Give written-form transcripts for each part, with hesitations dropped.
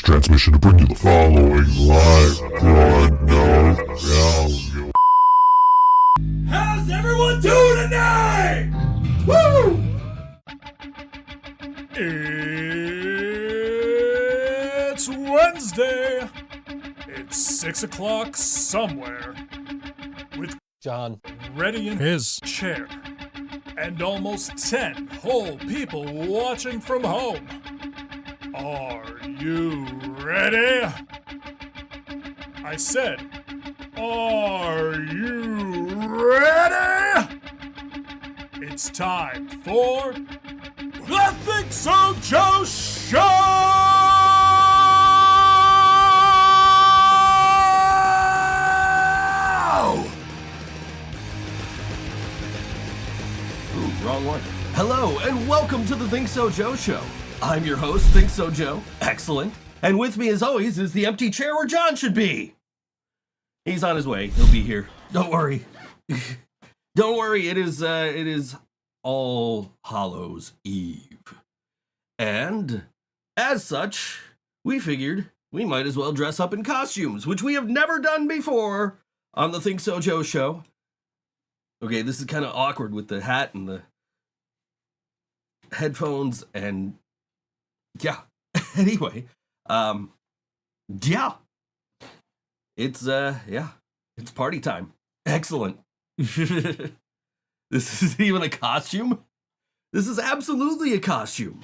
transmission to bring you the following live broadcast. How's everyone doing tonight? Woo! It's Wednesday. It's 6 o'clock somewhere. With John ready in his chair. And almost 10 whole people watching from home. Are you ready? I said, are you ready? It's time for the Think So Joe Show! Ooh, wrong one. Hello, and welcome to the ThinkSoJoE Show. I'm your host, ThinkSoJoe. Excellent. And with me, as always, is the empty chair where John should be. He's on his way. He'll be here. Don't worry. Don't worry. It is All Hallows Eve. And as such, we figured we might as well dress up in costumes, which we have never done before on the ThinkSoJoE Show. Okay, this is kind of awkward with the hat and the headphones and yeah. Anyway, yeah. It's party time. Excellent. This isn't even a costume. This is absolutely a costume.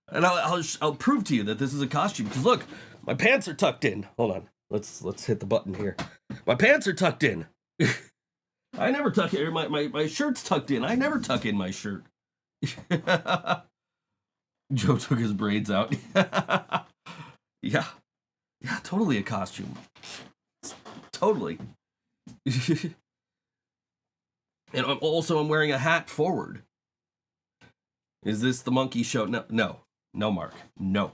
And I'll prove to you that this is a costume, because look, my pants are tucked in. Hold on. Let's hit the button here. My pants are tucked in. I never tuck it. My shirt's tucked in. I never tuck in my shirt. Joe took his braids out. Yeah, totally a costume. Totally. And I'm wearing a hat forward. Is this the monkey show? No, Mark. No.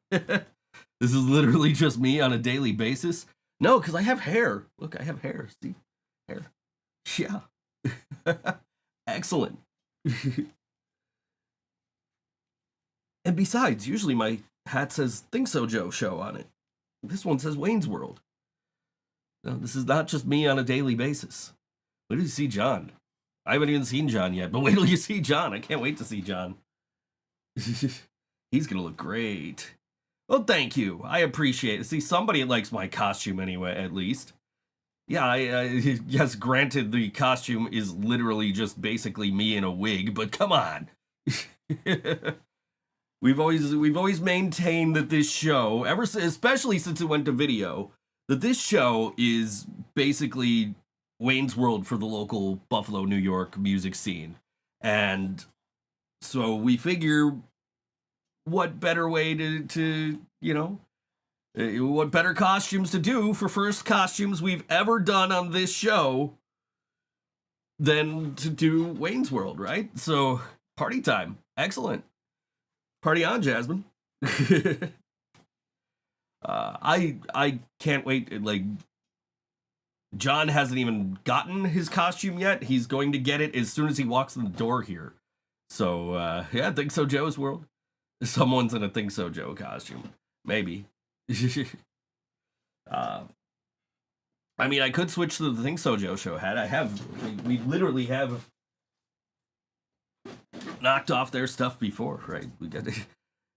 This is literally just me on a daily basis. No, because I have hair. Look, I have hair. See? Hair. Yeah. Excellent. And besides, usually my hat says ThinkSoJoE Show on it. This one says Wayne's World. No, this is not just me on a daily basis. Wait till you see John. I haven't even seen John yet, but wait till you see John. I can't wait to see John. He's gonna look great. Well, thank you. I appreciate it. See, somebody likes my costume anyway, at least. Yeah, yes, granted, the costume is literally just basically me in a wig, but come on. We've always maintained that this show, especially since it went to video, that this show is basically Wayne's World for the local Buffalo, New York music scene. And so we figure, what better way to what better costumes to do for first costumes we've ever done on this show than to do Wayne's World, right? So, party time. Excellent. Party on, Jasmine. I can't wait. Like, John hasn't even gotten his costume yet. He's going to get it as soon as he walks in the door here. So, yeah, ThinkSoJoE's world. Someone's in a ThinkSoJoE costume. Maybe. I mean, I could switch to the ThinkSoJoE Show hat. We literally have knocked off their stuff before, right? We got a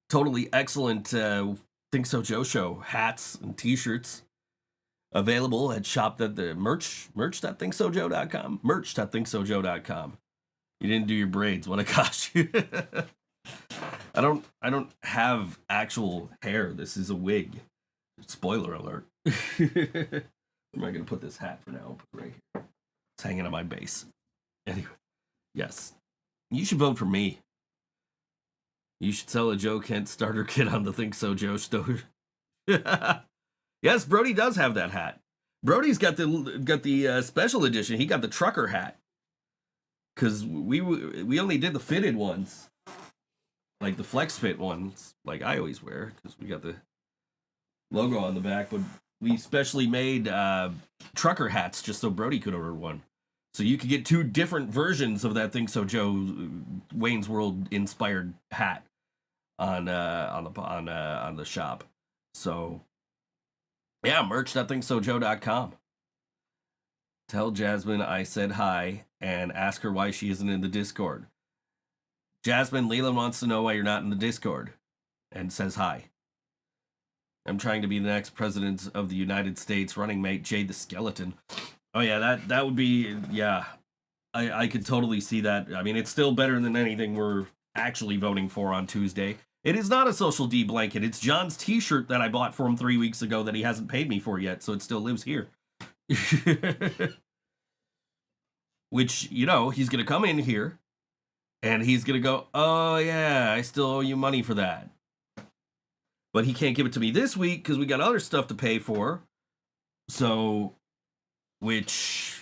totally excellent ThinkSoJoE Show hats and t-shirts available at merch.thinksojoe.com. Merch.thinksojoe.com. You didn't do your braids. What a costume. I don't have actual hair. This is a wig. Spoiler alert. Where am I going to put this hat for now? I'll put it right here. It's hanging on my base. Anyway, yes. You should vote for me. You should sell a Joe Kent starter kit on the ThinkSoJoE store. Yes, Brody does have that hat. Brody's got the special edition. He got the trucker hat. Because we only did the fitted ones. Like the flex fit ones, like I always wear, because we got the logo on the back, but we specially made trucker hats just so Brody could order one. So you could get 2 different versions of that Think So Joe Wayne's World inspired hat on the shop. So yeah, merch.thinksojoe.com. Tell Jasmine I said hi and ask her why she isn't in the Discord. Jasmine, Leland wants to know why you're not in the Discord and says hi. I'm trying to be the next president of the United States, running mate Jade the Skeleton. Oh yeah, that would be, yeah. I could totally see that. I mean, it's still better than anything we're actually voting for on Tuesday. It is not a Social D blanket. It's John's t-shirt that I bought for him 3 weeks ago that he hasn't paid me for yet, so it still lives here. Which, you know, he's going to come in here and he's going to go, oh yeah, I still owe you money for that. But he can't give it to me this week because we got other stuff to pay for. So, which,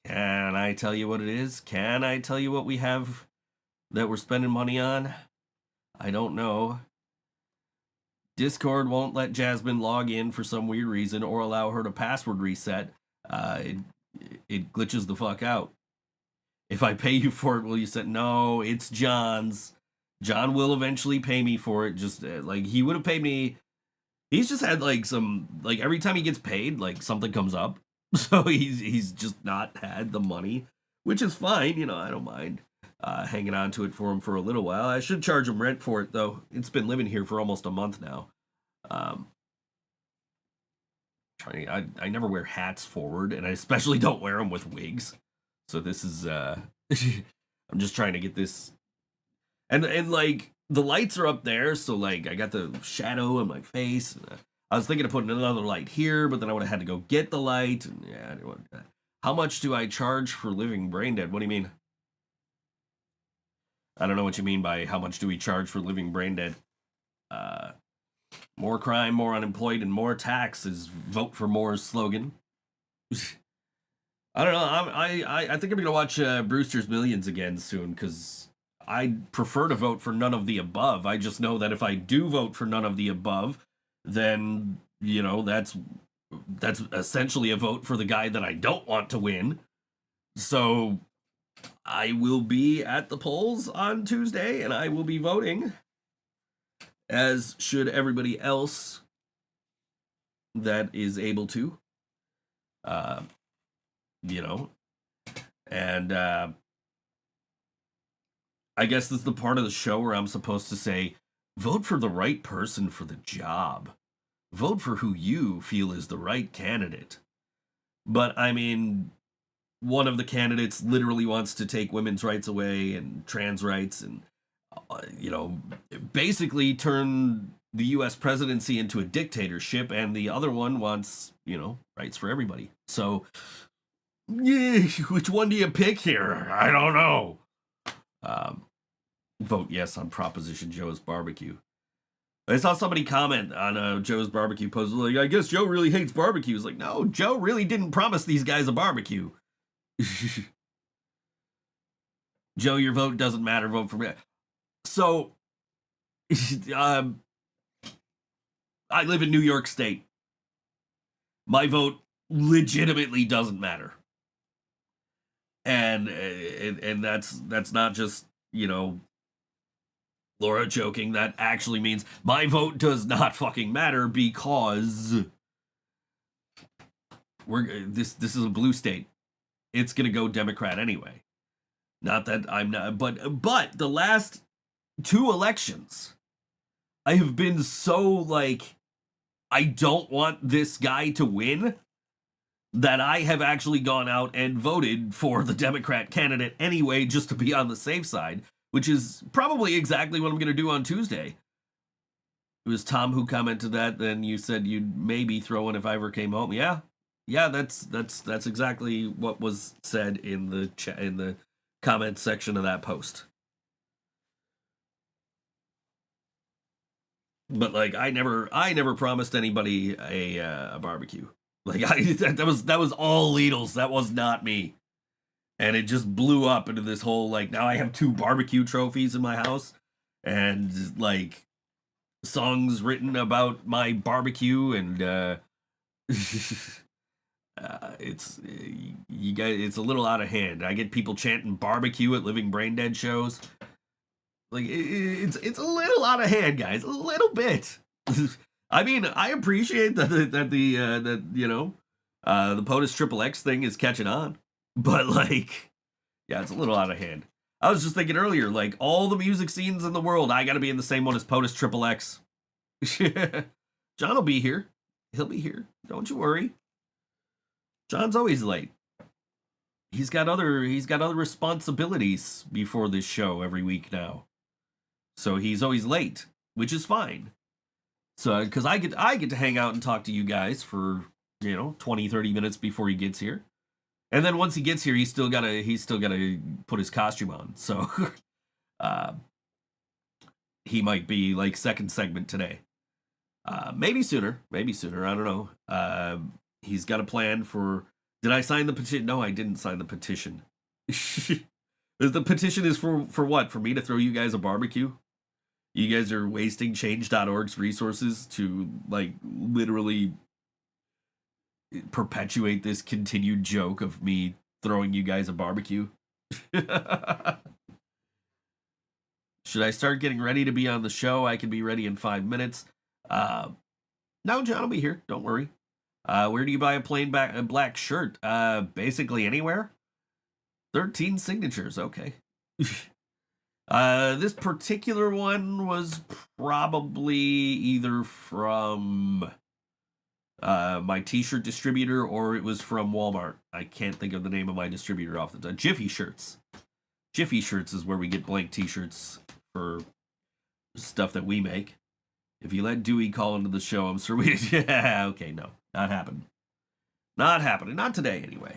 can I tell you what it is? Can I tell you what we have that we're spending money on? I don't know. Discord won't let Jasmine log in for some weird reason or allow her to password reset. It glitches the fuck out. If I pay you for it, will you say, no, it's John's. John will eventually pay me for it. Just like he would have paid me. He's just had like some, like every time he gets paid, like something comes up. So he's just not had the money, which is fine. You know, I don't mind hanging on to it for him for a little while. I should charge him rent for it though. It's been living here for almost a month now. I never wear hats forward, and I especially don't wear them with wigs. So this is I'm just trying to get this, and like the lights are up there, so like I got the shadow on my face. I was thinking of putting another light here, but then I would have had to go get the light. And yeah, I didn't want that. How much do I charge for living brain dead? What do you mean? I don't know what you mean by how much do we charge for living brain dead. More crime, more unemployed, and more tax is vote for more's slogan. I don't know. I think I'm gonna watch Brewster's Millions again soon because I prefer to vote for none of the above. I just know that if I do vote for none of the above, then you know that's essentially a vote for the guy that I don't want to win. So I will be at the polls on Tuesday, and I will be voting, as should everybody else that is able to. You know, and I guess this is the part of the show where I'm supposed to say, vote for the right person for the job. Vote for who you feel is the right candidate. But I mean, one of the candidates literally wants to take women's rights away and trans rights and, you know, basically turn the U.S. presidency into a dictatorship, and the other one wants, you know, rights for everybody. So, yeah, which one do you pick here? I don't know. Vote yes on Proposition Joe's Barbecue. I saw somebody comment on Joe's Barbecue post, like, I guess Joe really hates barbecue. It's like, no, Joe really didn't promise these guys a barbecue. Joe, your vote doesn't matter. Vote for me. So, I live in New York State. My vote legitimately doesn't matter. And that's not just, you know, Laura joking. That actually means my vote does not fucking matter because this is a blue state. It's gonna go Democrat anyway. Not that I'm not, but the last 2 elections, I have been so like, I don't want this guy to win, that I have actually gone out and voted for the Democrat candidate anyway, just to be on the safe side, which is probably exactly what I'm going to do on Tuesday. It was Tom who commented that. Then you said you'd maybe throw in if I ever came home. Yeah, that's exactly what was said in the comment section of that post. But like, I never promised anybody a barbecue. Like that was all Lidl's. That was not me. And it just blew up into this whole, like, now I have 2 barbecue trophies in my house and like songs written about my barbecue, and It's you guys. It's a little out of hand. I get people chanting barbecue at Living Brain Dead shows. Like it's a little out of hand, guys. A little bit. I mean, I appreciate that the POTUS Triple X thing is catching on, but like, yeah, it's a little out of hand. I was just thinking earlier, like all the music scenes in the world, I got to be in the same one as POTUS Triple X. John will be here. He'll be here. Don't you worry. John's always late. He's got other responsibilities before this show every week now. So he's always late, which is fine. So cuz I get to hang out and talk to you guys for, 20 30 minutes before he gets here. And then once he gets here, he's still got to put his costume on. So he might be like second segment today. Maybe sooner. I don't know. He's got a plan for... Did I sign the petition? No, I didn't sign the petition. The petition is for what? For me to throw you guys a barbecue? You guys are wasting change.org's resources to, like, literally perpetuate this continued joke of me throwing you guys a barbecue? Should I start getting ready to be on the show? I can be ready in 5 minutes. No, John will be here. Don't worry. Where do you buy a plain black shirt? Basically anywhere. 13 signatures. Okay. This particular one was probably either from my t-shirt distributor or it was from Walmart. I can't think of the name of my distributor off the top. Jiffy Shirts. Jiffy Shirts is where we get blank t-shirts for stuff that we make. If you let Dewey call into the show, I'm sure we... Yeah, okay, no. Not happening. Not happening. Not today, anyway.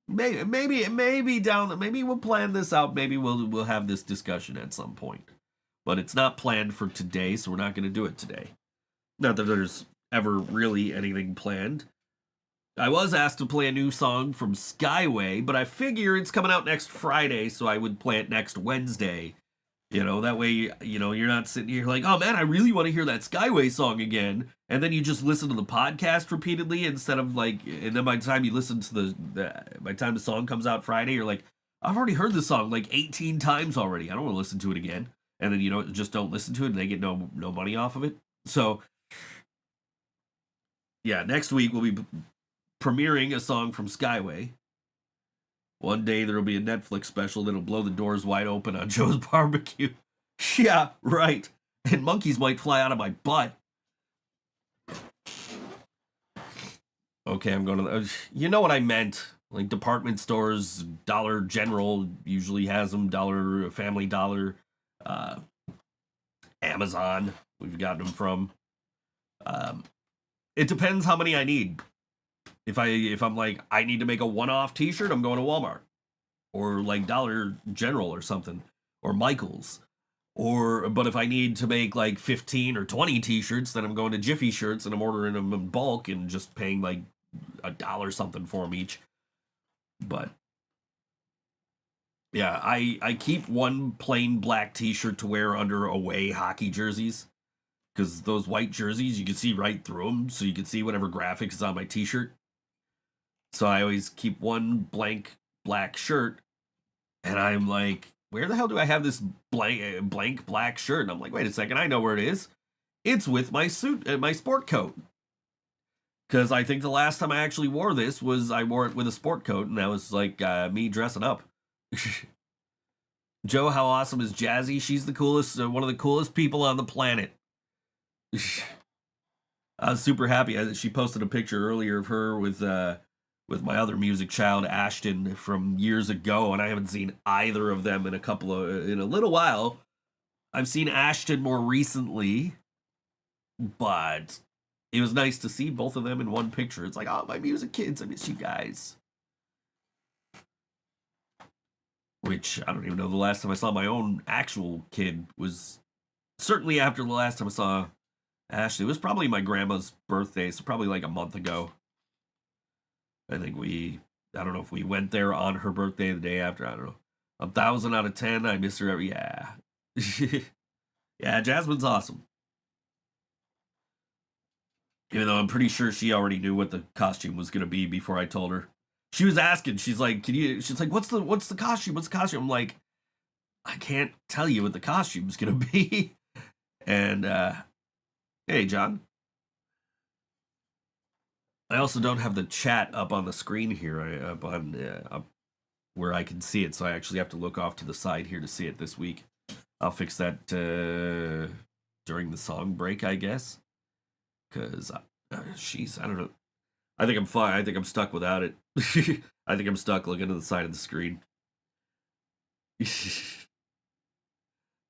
Maybe down... Maybe we'll plan this out. Maybe we'll have this discussion at some point. But it's not planned for today, so we're not going to do it today. Not that there's ever really anything planned. I was asked to play a new song from Skyway, but I figure it's coming out next Friday, so I would play it next Wednesday. That way, you're not sitting here like, oh man, I really want to hear that Skyway song again. And then you just listen to the podcast repeatedly instead of like, and then by the time you listen to by the time the song comes out Friday, you're like, I've already heard this song like 18 times already. I don't want to listen to it again. And then just don't listen to it and they get no money off of it. So yeah, next week we'll be premiering a song from Skyway. One day there'll be a Netflix special that'll blow the doors wide open on Joe's barbecue. Yeah, right. And monkeys might fly out of my butt. Okay, I'm going to... you know what I meant. Like department stores, Dollar General usually has them. Family Dollar. Amazon, we've gotten them from. It depends how many I need. If I'm like, I need to make a one-off t-shirt, I'm going to Walmart. Or like Dollar General or something. Or Michael's. But if I need to make like 15 or 20 t-shirts, then I'm going to Jiffy Shirts and I'm ordering them in bulk and just paying like $1 something for them each. But yeah, I keep one plain black t-shirt to wear under away hockey jerseys. Because those white jerseys, you can see right through them. So you can see whatever graphic is on my t-shirt. So I always keep one blank black shirt. And I'm like, where the hell do I have this blank black shirt? And I'm like, wait a second, I know where it is. It's with my suit and my sport coat. Because I think the last time I actually wore this was I wore it with a sport coat. And that was like me dressing up. Joe, how awesome is Jazzy? She's the coolest, one of the coolest people on the planet. I was super happy. She posted a picture earlier of her with my other music child, Ashton, from years ago, and I haven't seen either of them in a little while. I've seen Ashton more recently, but it was nice to see both of them in one picture. It's like, oh, my music kids, I miss you guys. Which, I don't even know, the last time I saw my own actual kid was certainly after the last time I saw Ashley. It was probably my grandma's birthday, so probably like a month ago. I think I don't know if we went there on her birthday the day after. I don't know. 1,000 out of 10. I miss her every... Yeah. Yeah, Jasmine's awesome. Even though I'm pretty sure she already knew what the costume was gonna be before I told her. She was asking, she's like, she's like, what's the costume? What's the costume? I'm like, I can't tell you what the costume's gonna be. And hey John. I also don't have the chat up on the screen here, up where I can see it, so I actually have to look off to the side here to see it this week. I'll fix that during the song break, I guess. Because, jeez, I don't know. I think I'm fine. I think I'm stuck without it. I think I'm stuck looking to the side of the screen.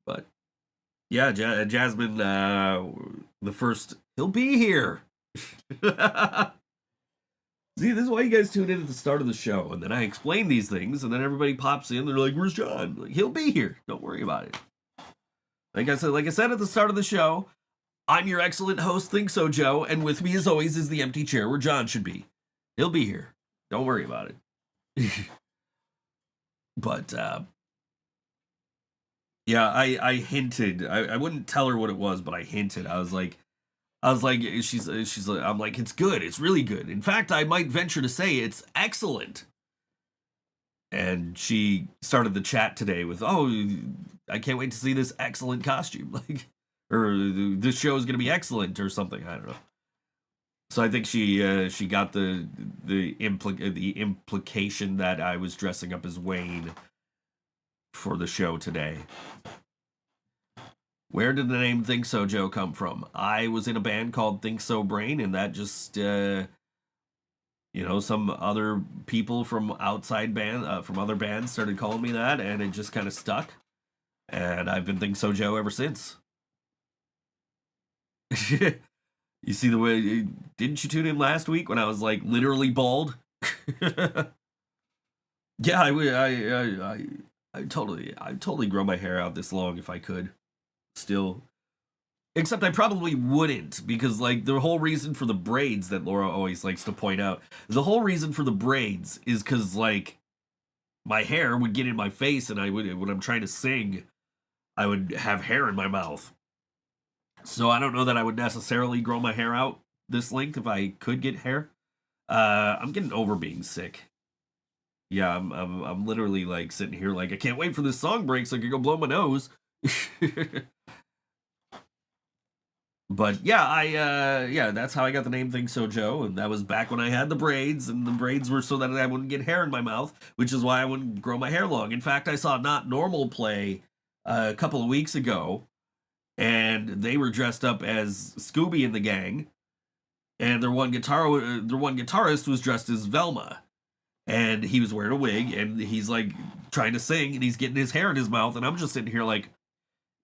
But, yeah, Jasmine, the first, he'll be here. See, this is why you guys tune in at the start of the show, and then I explain these things, and then everybody pops in. They're like, "Where's John?" Like, he'll be here. Don't worry about it. Like I said at the start of the show, I'm your excellent host, ThinkSoJoE, and with me, as always, is the empty chair where John should be. He'll be here. Don't worry about it. But yeah, I hinted. I wouldn't tell her what it was, but I hinted. I was like, she's like, I'm like, it's good. It's really good. In fact, I might venture to say it's excellent. And she started the chat today with, "Oh, I can't wait to see this excellent costume." Like, or this show is going to be excellent or something. I don't know. So I think she got the implication that I was dressing up as Wayne for the show today. Where did the name ThinkSoJoE come from? I was in a band called ThinkSoBrain, and that just, some other people from outside from other bands started calling me that, and it just kind of stuck. And I've been ThinkSoJoE ever since. You see the way, didn't you tune in last week when I was like literally bald? Yeah, I totally grow my hair out this long if I could. Still, except I probably wouldn't, because like the whole reason for the braids that Laura always likes to point out, the whole reason for the braids is because like my hair would get in my face, and when I'm trying to sing, I would have hair in my mouth. So I don't know that I would necessarily grow my hair out this length if I could get hair. I'm getting over being sick. Yeah, I'm literally like sitting here like I can't wait for this song break so I can go blow my nose. But yeah, that's how I got the name ThinkSoJoE, and that was back when I had the braids, and the braids were so that I wouldn't get hair in my mouth, which is why I wouldn't grow my hair long. In fact, I saw Not Normal play a couple of weeks ago, and they were dressed up as Scooby and the gang, and their one guitarist was dressed as Velma, and he was wearing a wig, and he's like trying to sing, and he's getting his hair in his mouth, and I'm just sitting here like,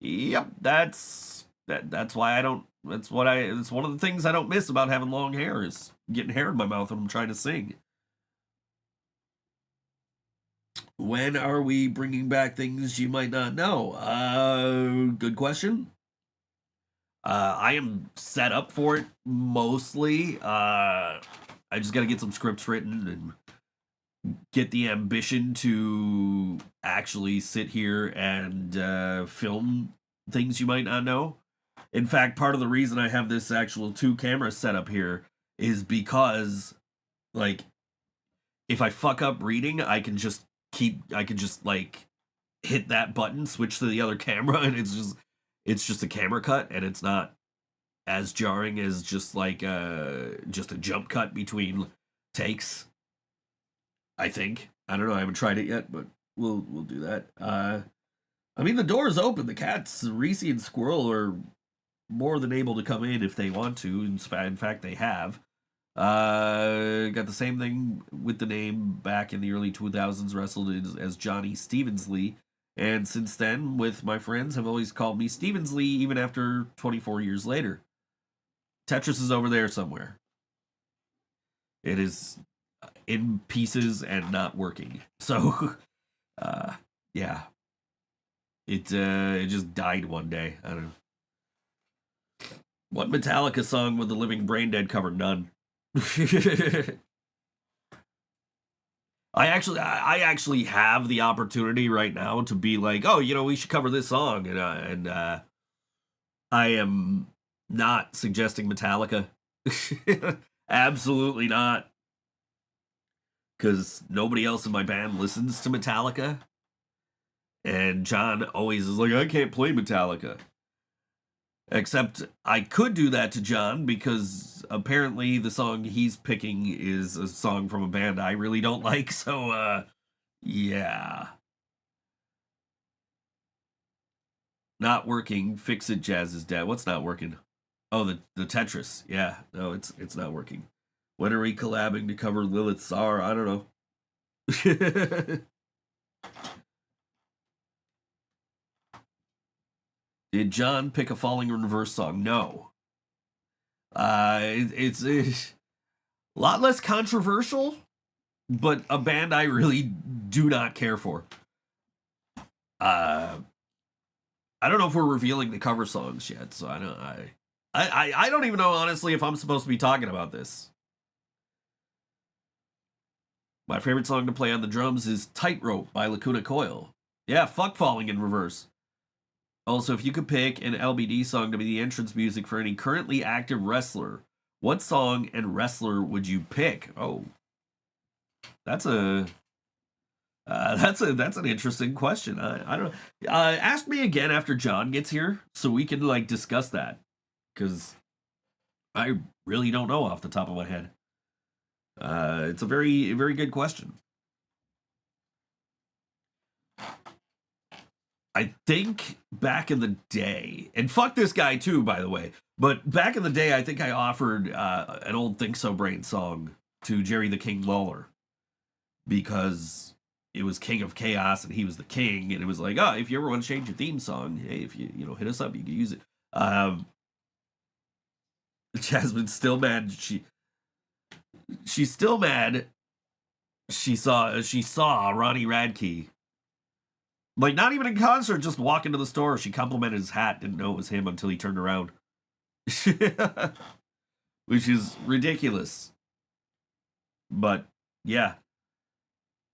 yep, that's why I don't. It's one of the things I don't miss about having long hair is getting hair in my mouth when I'm trying to sing. When are we bringing back things you might not know? Good question. I am set up for it mostly. I just got to get some scripts written and get the ambition to actually sit here and film things you might not know. In fact, part of the reason I have this actual 2 camera setup here is because, like, if I fuck up reading, I can just like hit that button, switch to the other camera, and it's just a camera cut, and it's not as jarring as just like just a jump cut between takes. I think. I don't know. I haven't tried it yet, but we'll do that. I mean, the door is open. The cats, Reese and Squirrel, are more than able to come in if they want to. In fact, they have. Got the same thing with the name back in the early 2000s, wrestled as Johnny Stevensley. And since then, with my friends, have always called me Stevensley, even after 24 years later. Tetris is over there somewhere. It is in pieces and not working. So, yeah. It just died one day. I don't know. What Metallica song with the Living Brain Dead cover? None. I actually have the opportunity right now to be like, oh, we should cover this song, and I am not suggesting Metallica. Absolutely not. Because nobody else in my band listens to Metallica. And John always is like, I can't play Metallica. Except I could do that to John because apparently the song he's picking is a song from a band I really don't like. So, yeah. Not working. Fix it, Jazz is dead. What's not working? Oh, the Tetris. Yeah, no, it's not working. When are we collabing to cover Lilith Tsar? I don't know. Did John pick a Falling in Reverse song? No. It's a lot less controversial, but a band I really do not care for. I don't know if we're revealing the cover songs yet, so I don't even know honestly if I'm supposed to be talking about this. My favorite song to play on the drums is Tightrope by Lacuna Coil. Yeah, fuck Falling in Reverse. Also, if you could pick an LBD song to be the entrance music for any currently active wrestler, what song and wrestler would you pick? Oh, that's an interesting question. I don't know. Ask me again after John gets here so we can like discuss that, because I really don't know off the top of my head. It's a very, very good question. I think back in the day, and fuck this guy too, by the way, but back in the day, I think I offered an old Think So Brain song to Jerry the King Lawler because it was King of Chaos and he was the king, and it was like, oh, if you ever want to change your theme song, hey, if you hit us up, you can use it. Jasmine's still mad. She's still mad. She saw Ronnie Radke. Like, not even in concert, just walk into the store. She complimented his hat, didn't know it was him until he turned around. Which is ridiculous. But, yeah.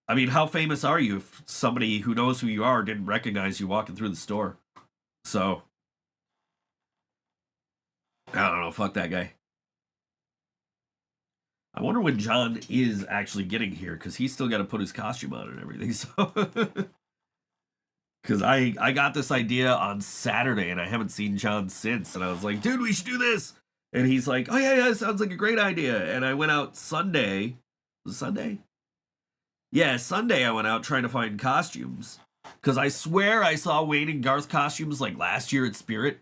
I mean, how famous are you if somebody who knows who you are didn't recognize you walking through the store? So, I don't know, fuck that guy. I wonder when John is actually getting here, because he's still got to put his costume on and everything, so... Because I got this idea on Saturday, and I haven't seen John since. And I was like, dude, we should do this. And he's like, oh, yeah, sounds like a great idea. And I went out Sunday. Was it Sunday? Yeah, Sunday I went out trying to find costumes. Because I swear I saw Wayne and Garth costumes like last year at Spirit.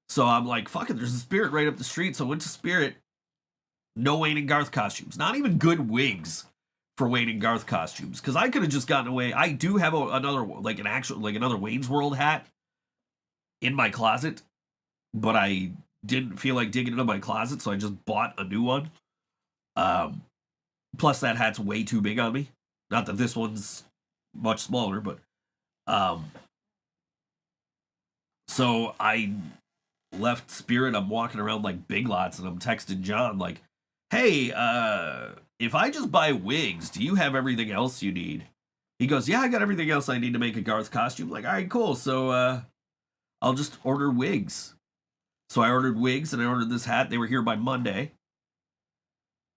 So I'm like, fuck it, there's a Spirit right up the street. So I went to Spirit. No Wayne and Garth costumes. Not even good wigs for Wayne and Garth costumes, because I could have just gotten away. I do have another Wayne's World hat in my closet, but I didn't feel like digging into my closet, so I just bought a new one. Plus that hat's way too big on me. Not that this one's much smaller, but so I left Spirit. I'm walking around like Big Lots, and I'm texting John like, hey, if I just buy wigs, do you have everything else you need? He goes, yeah, I got everything else I need to make a Garth costume. I'm like, all right, cool. So I'll just order wigs. So I ordered wigs and I ordered this hat. They were here by Monday.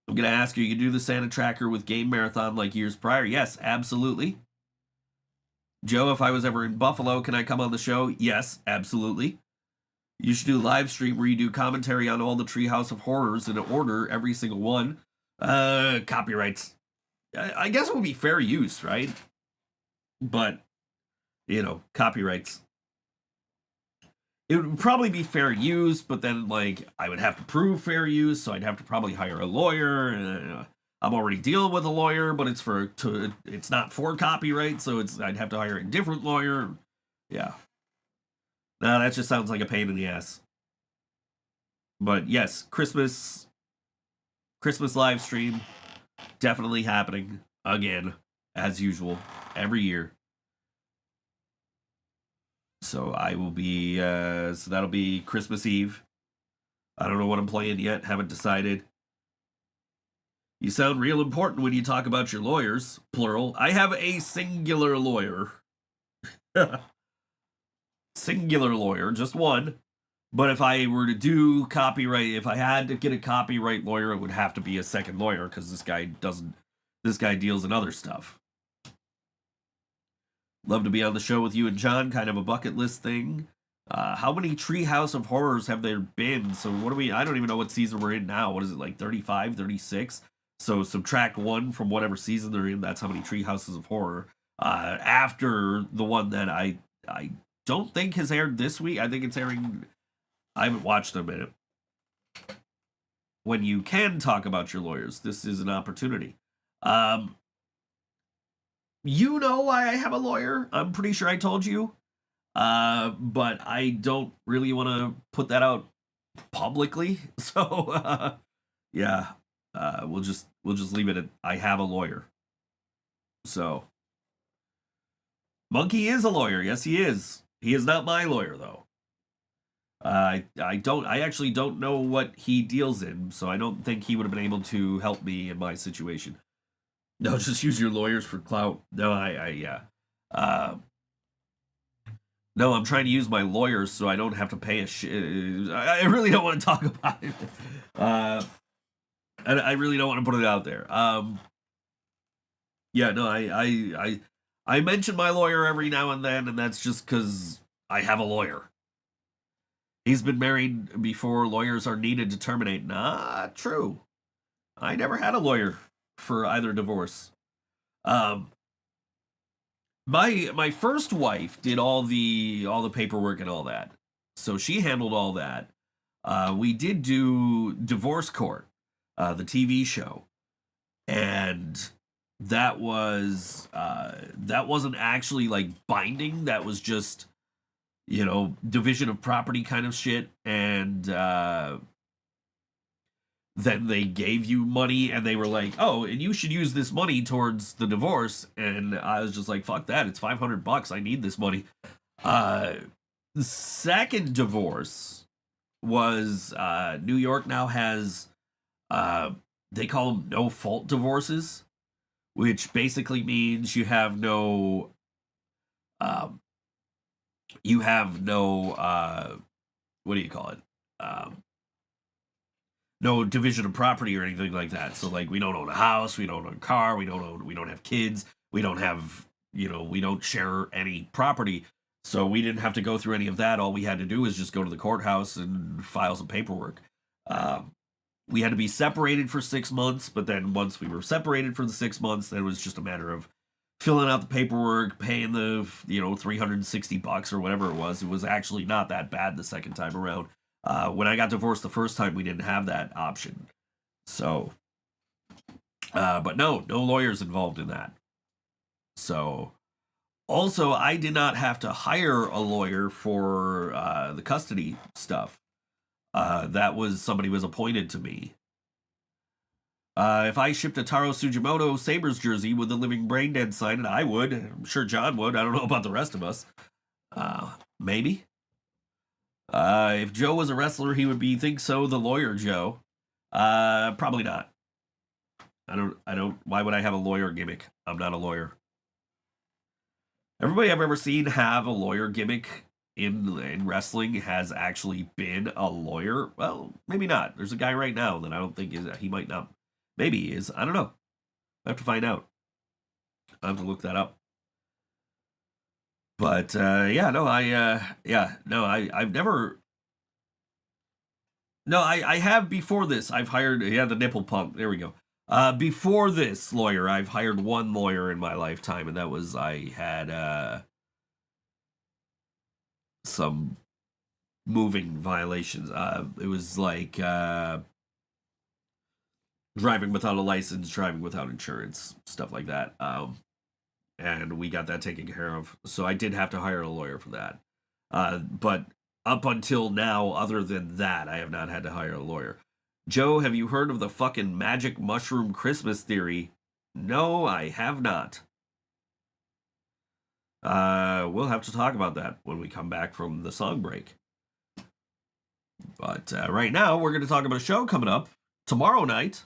I'm going to ask you do the Santa Tracker with Game Marathon like years prior? Yes, absolutely. Joe, if I was ever in Buffalo, can I come on the show? Yes, absolutely. You should do a live stream where you do commentary on all the Treehouse of Horrors in order, every single one. Copyrights. I guess it would be fair use, right? But, copyrights. It would probably be fair use, but then, like, I would have to prove fair use, so I'd have to probably hire a lawyer. I'm already dealing with a lawyer, but it's not for copyright, so I'd have to hire a different lawyer. Yeah. Nah, that just sounds like a pain in the ass. But yes, Christmas live stream definitely happening again, as usual, every year. So I will be, so that'll be Christmas Eve. I don't know what I'm playing yet, haven't decided. You sound real important when you talk about your lawyers, plural. I have a singular lawyer. Singular lawyer, just one. But if I were to do copyright, if I had to get a copyright lawyer, it would have to be a second lawyer because this guy deals in other stuff. Love to be on the show with you and John, kind of a bucket list thing. How many Treehouse of Horrors have there been? So what I don't even know what season we're in now. What is it, like 35, 36? So subtract 1 from whatever season they're in. That's how many Treehouses of Horror. After the one that I don't think has aired this week. I think it's airing. I haven't watched them in it. When you can talk about your lawyers, this is an opportunity. You know why I have a lawyer. I'm pretty sure I told you. But I don't really want to put that out publicly. So, yeah, we'll just leave it at I have a lawyer. So, Monkey is a lawyer. Yes, he is. He is not my lawyer, though. I actually don't know what he deals in, so I don't think he would have been able to help me in my situation. No, just use your lawyers for clout. No, yeah. No, I'm trying to use my lawyers so I don't have to pay a shit. I really don't want to talk about it. I really don't want to put it out there. Yeah, no, I mention my lawyer every now and then, and that's just because I have a lawyer. He's been married before. Lawyers are needed to terminate. Not true. I never had a lawyer for either divorce. My first wife did all the paperwork and all that, so she handled all that. We did do Divorce Court, the TV show, and that wasn't actually like binding. That was just, division of property kind of shit, and then they gave you money and they were like, oh, and you should use this money towards the divorce. And I was just like, fuck that. It's $500. I need this money. The second divorce was, New York now has, they call them no fault divorces, which basically means you have no, what do you call it? No division of property or anything like that. So like, we don't own a house, we don't own a car, we don't have kids, we don't have, we don't share any property. So we didn't have to go through any of that. All we had to do was just go to the courthouse and file some paperwork. We had to be separated for 6 months, but then once we were separated for the 6 months, then it was just a matter of filling out the paperwork, paying the, $360 or whatever it was. It was actually not that bad the second time around. When I got divorced the first time, we didn't have that option. So, but no lawyers involved in that. So, also, I did not have to hire a lawyer for the custody stuff. That was somebody was appointed to me. If I shipped a Taro Sugimoto Sabres jersey with the living brain dead sign, and I would. I'm sure John would. I don't know about the rest of us. Maybe. If Joe was a wrestler, he would be Think So, the lawyer Joe. Probably not. I don't. Why would I have a lawyer gimmick? I'm not a lawyer. Everybody I've ever seen have a lawyer gimmick in wrestling has actually been a lawyer. Well, maybe not. There's a guy right now that I don't think is. He might not. Maybe he is. I don't know. I have to find out. I have to look that up. But I've never. No, I have before this. I've hired. Yeah, the nipple pump. There we go. Before this lawyer, I've hired one lawyer in my lifetime, and that was I had some moving violations. It was like driving without a license, driving without insurance, stuff like that. And we got that taken care of. So I did have to hire a lawyer for that. But up until now, other than that, I have not had to hire a lawyer. Joe, have you heard of the fucking magic mushroom Christmas theory? No, I have not. We'll have to talk about that when we come back from the song break. But right now, we're going to talk about a show coming up tomorrow night.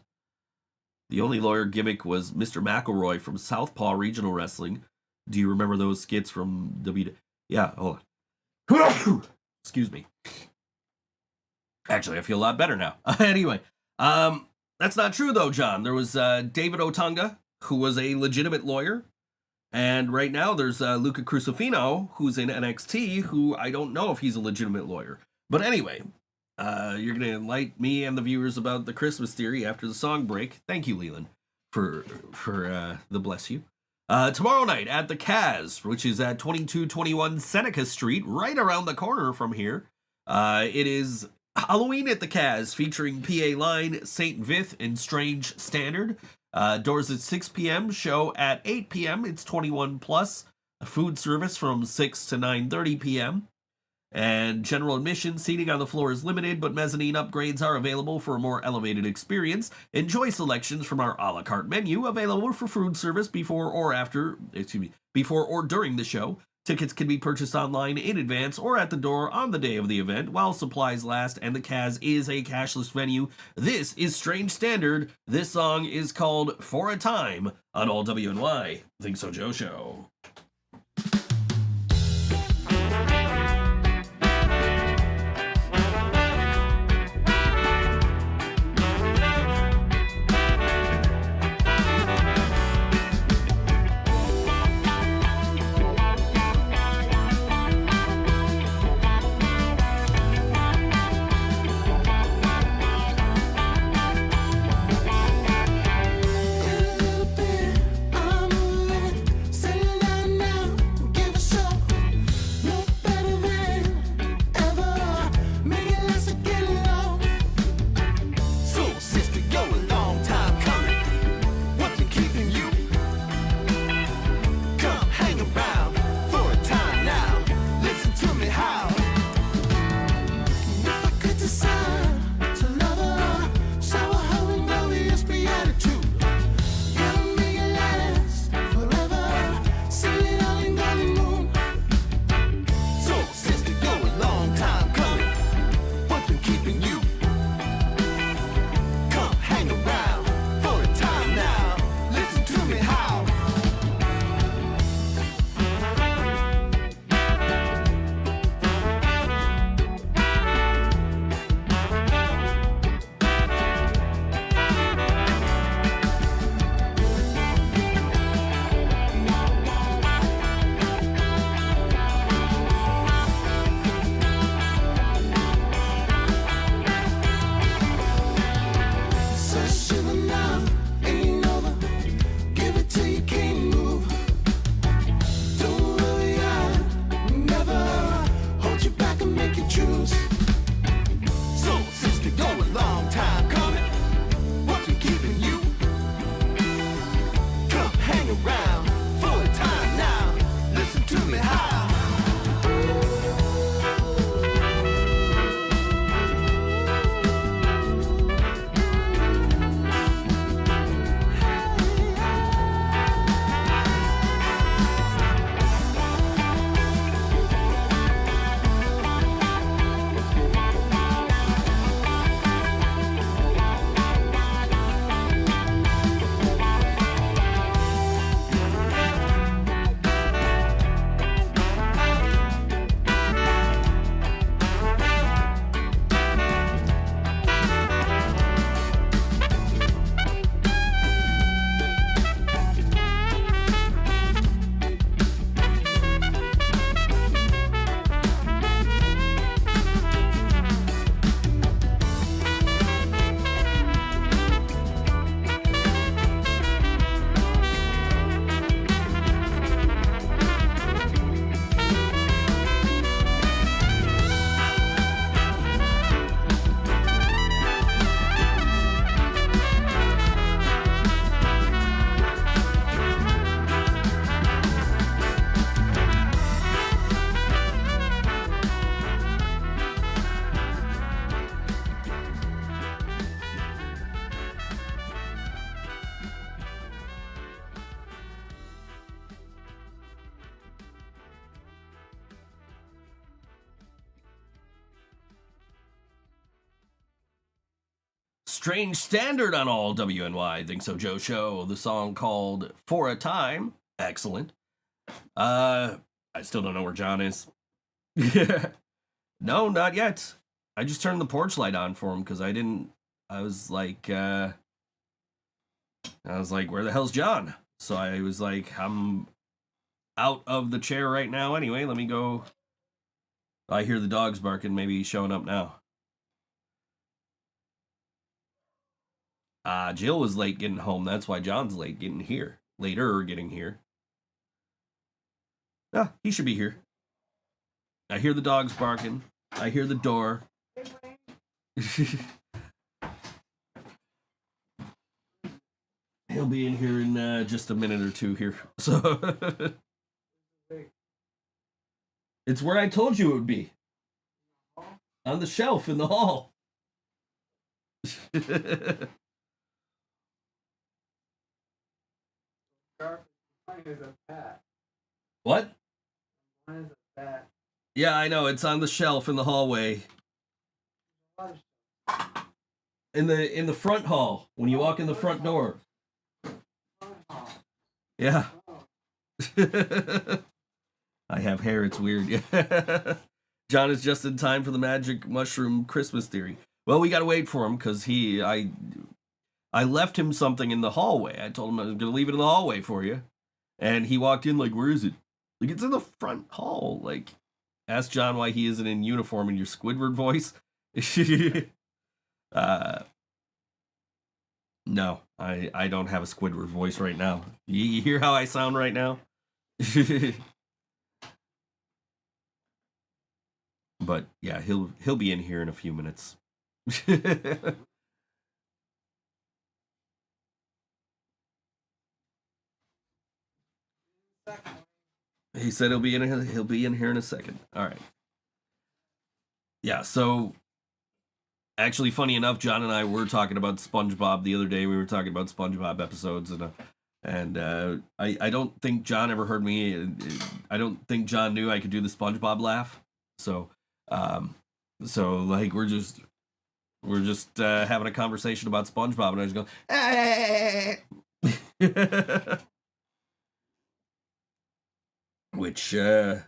The only lawyer gimmick was Mr. McElroy from Southpaw Regional Wrestling. Do you remember those skits from Yeah, hold on. Excuse me. Actually, I feel a lot better now. Anyway, that's not true though, John. There was David Otunga, who was a legitimate lawyer. And right now there's Luca Crucifino, who's in NXT, who I don't know if he's a legitimate lawyer. But anyway, you're going to enlighten me and the viewers about the Christmas theory after the song break. Thank you, Leland, for the bless you. Tomorrow night at the Kaz, which is at 2221 Seneca Street, right around the corner from here. It is Halloween at the Kaz, featuring PA Line, Saint Vith, and Strange Standard. Doors at 6 p.m., show at 8 p.m. It's 21 plus. A food service from 6 to 9:30 p.m. And general admission seating on the floor is limited, but mezzanine upgrades are available for a more elevated experience. Enjoy selections from our a la carte menu available for food service before or during the show. Tickets can be purchased online in advance or at the door on the day of the event while supplies last, and the Kaz is a cashless venue. This is Strange Standard. This song is called For a Time on All WNY. Think So Joe Show. Strange Standard on All WNY. Think So Joe Show. The song called For a Time. Excellent. I still don't know where John is. No, not yet. I just turned the porch light on for him because I was like, where the hell's John? So I was like, I'm out of the chair right now anyway. Let me go. I hear the dogs barking. Maybe he's showing up now. Jill was late getting home. That's why John's late getting here. Later getting here. Ah, he should be here. I hear the dogs barking. I hear the door. He'll be in here in just a minute or two here. So it's where I told you it would be. On the shelf in the hall. What? Yeah, I know. It's on the shelf in the hallway. In the front hall when you walk in the front door. Yeah. I have hair. It's weird. John is just in time for the magic mushroom Christmas theory. Well, we gotta wait for him because I left him something in the hallway. I told him I was gonna leave it in the hallway for you, and he walked in like, "Where is it?" Like, it's in the front hall. Like, ask John why he isn't in uniform in your Squidward voice. No, I don't have a Squidward voice right now. You hear how I sound right now? But yeah, he'll be in here in a few minutes. He said he'll be in here in a second. All right. Yeah, so actually, funny enough, John and I were talking about SpongeBob the other day. We were talking about SpongeBob episodes, and I don't think John ever heard me. I don't think John knew I could do the SpongeBob laugh. So like we're just having a conversation about SpongeBob, and I just go, which I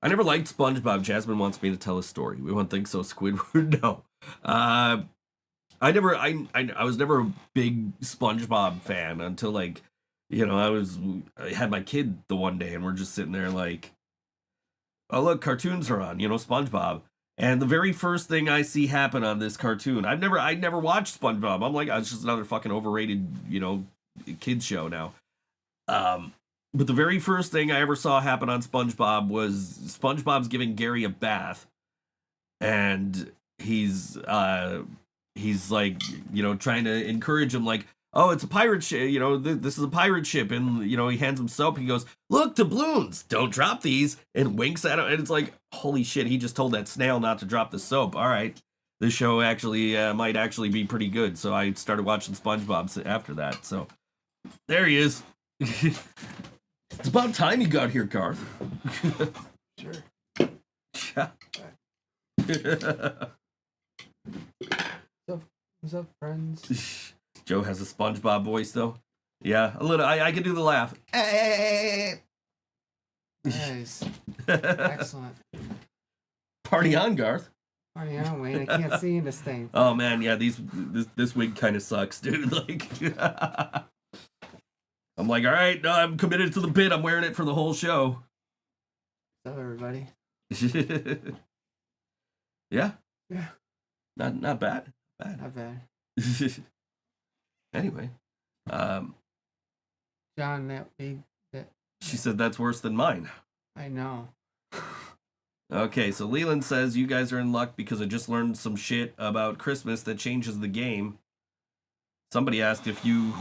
never liked SpongeBob. Jasmine wants me to tell a story. We won't think so, Squidward. No. I was never a big SpongeBob fan until, like, you know, I had my kid the one day and we're just sitting there like, oh look, cartoons are on, you know, SpongeBob. And the very first thing I see happen on this cartoon, I'd never watched SpongeBob. I'm like, oh, it's just another fucking overrated, you know, kids show now. But the very first thing I ever saw happen on SpongeBob was SpongeBob's giving Gary a bath, and he's like, you know, trying to encourage him, like, oh, it's a pirate ship, you know, this is a pirate ship, and, you know, he hands him soap, and he goes, look, doubloons, don't drop these, and winks at him, and it's like, holy shit, he just told that snail not to drop the soap. All right, this show actually might actually be pretty good, so I started watching SpongeBob after that. So there he is. It's about time you got here, Garth. Sure. Yeah. What's up, friends? Joe has a SpongeBob voice, though. Yeah, a little. I can do the laugh. Nice. Excellent. Party on, Garth. Party on, Wayne. I can't see in this thing. Oh man, yeah. This wig kind of sucks, dude. Like, I'm like, all right, no, I'm committed to the bit. I'm wearing it for the whole show. What's up, everybody? Yeah. Yeah. Not bad. Not bad. Anyway, John, that big. she said that's worse than mine. I know. Okay, so Leland says you guys are in luck because I just learned some shit about Christmas that changes the game. Somebody asked if you